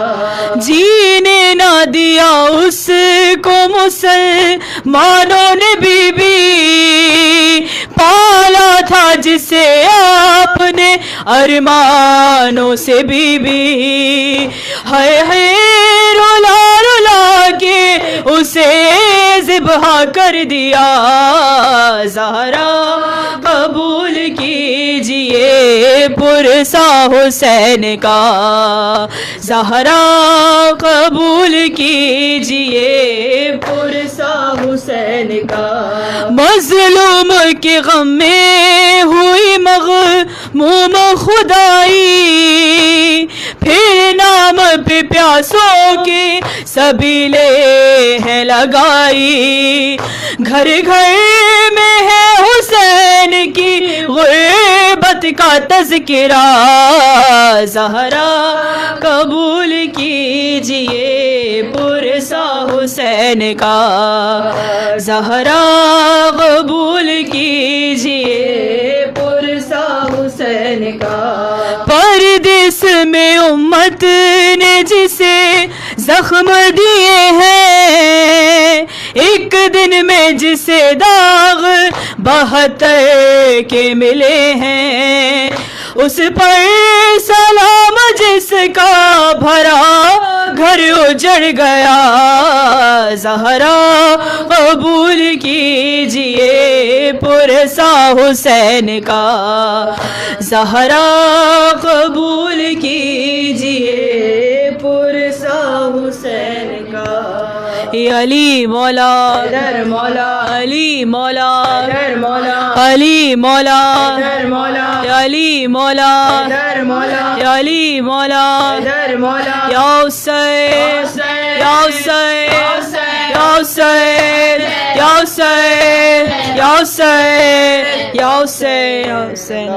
جینے نہ دیا اس کو مسلمانوں نے بی بی پالا تھا جسے آپ نے ارمانوں سے بی بی ہے رولا رولا کے اسے ذبح کر دیا زہرا قبول کیجئے پرسا حسین کا زہرا قبول کیجئے پرسا حسین کا مظلوم کے غم میں ہوئی مغموم خدائی پھر نام پہ پیاسوں کی سبیلیں ہیں لگائی گھر گھر میں ہے حسین کی غربت کا تذکرہ زہرا قبول کیجئے پرسا حسین کا زہرا قبول کیجئے پرسا حسین کا پردیس میں امت نے جسے زخم دیے ہیں ایک دن میں جسے داغ 72 کے ملے ہیں اس پر سلام جس کا بھرا گھر اجڑ گیا زہرا قبول کیجئے پرسا حسین کا زہرا قبول کیجئے پرسا حسین کا علی مولا در مولا علی مولا در مولا علی مولا در مولا علی مولا در مولا علی مولا در مولا یا حسین یا حسین یا حسین یا حسین یا حسین یا حسین یا حسین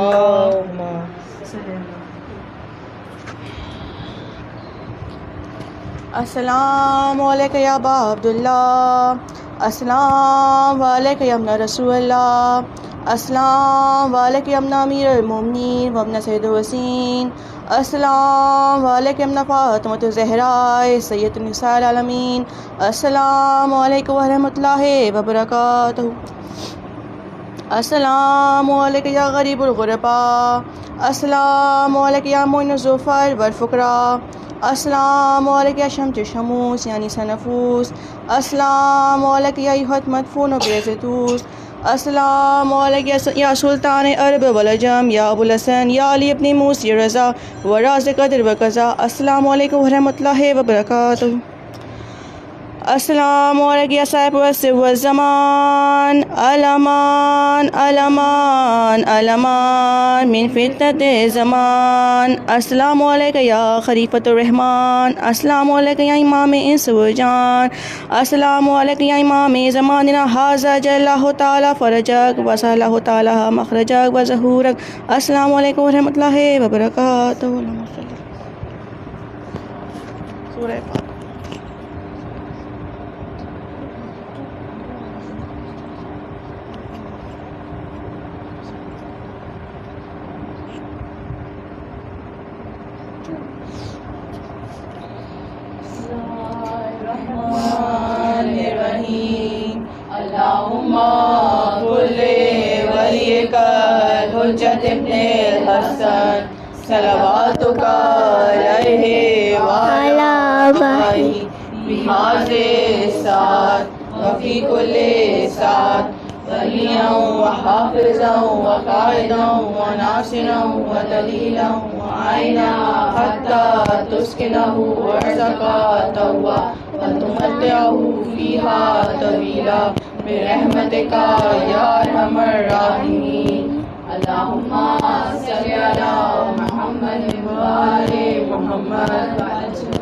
السلام علیکم یا ابا عبداللہ السلام علیکم یا ابن رسول اللہ السلام علیکم یا ابن امیر المومنین و ابن سید الحسین السلام علیکم ابن فاطمۃ الزہراء سید النساء العالمین السلام علیکم ورحمۃ اللہ وبرکاتہ السلام علیکم یا غریب الغرباء السلام علیکم یا معین الظفر والفقراء السلام علیکم یا شمس شموس یعنی سنفوس السلام علیکم یا ایہت مدفون و بیزتوس السلام علیکم یا سلطان عرب والعجم یا ابو الحسن یا علی ابن موسی رضا و راز قدر و قضا السلام علیکم ورحمۃ اللہ وبرکاتہ السلام علیکم یا صاحب العصر والزمان الامان الامان الامان من فتنۃ زمان السلام علیکم یا خلیفۃ الرحمن السلام علیکم یا امام انس و جان السلام علیکم یا امام زماننا ھذا جل اللہ تعالی فرجک و سہل اللہ تعالی مخرجک و ظہورک السلام علیکم ورحمۃ اللہ وبرکاتہ سورہ فاتحہ اللہم کل ولیک الحجۃ ابن الحسن صلواتک علیہ وعلی آبائہ فی ہذہ الساعۃ وفی کل ساعۃ ولیاً وحافظاً وقائداً وناصراً ودلیلاً وعینا حتی تسکنہ ارضک طوعا وتمتعہ فیہا طویلا برحمتک یا ارحم الراحمین اللهم صل على محمد وآل محمد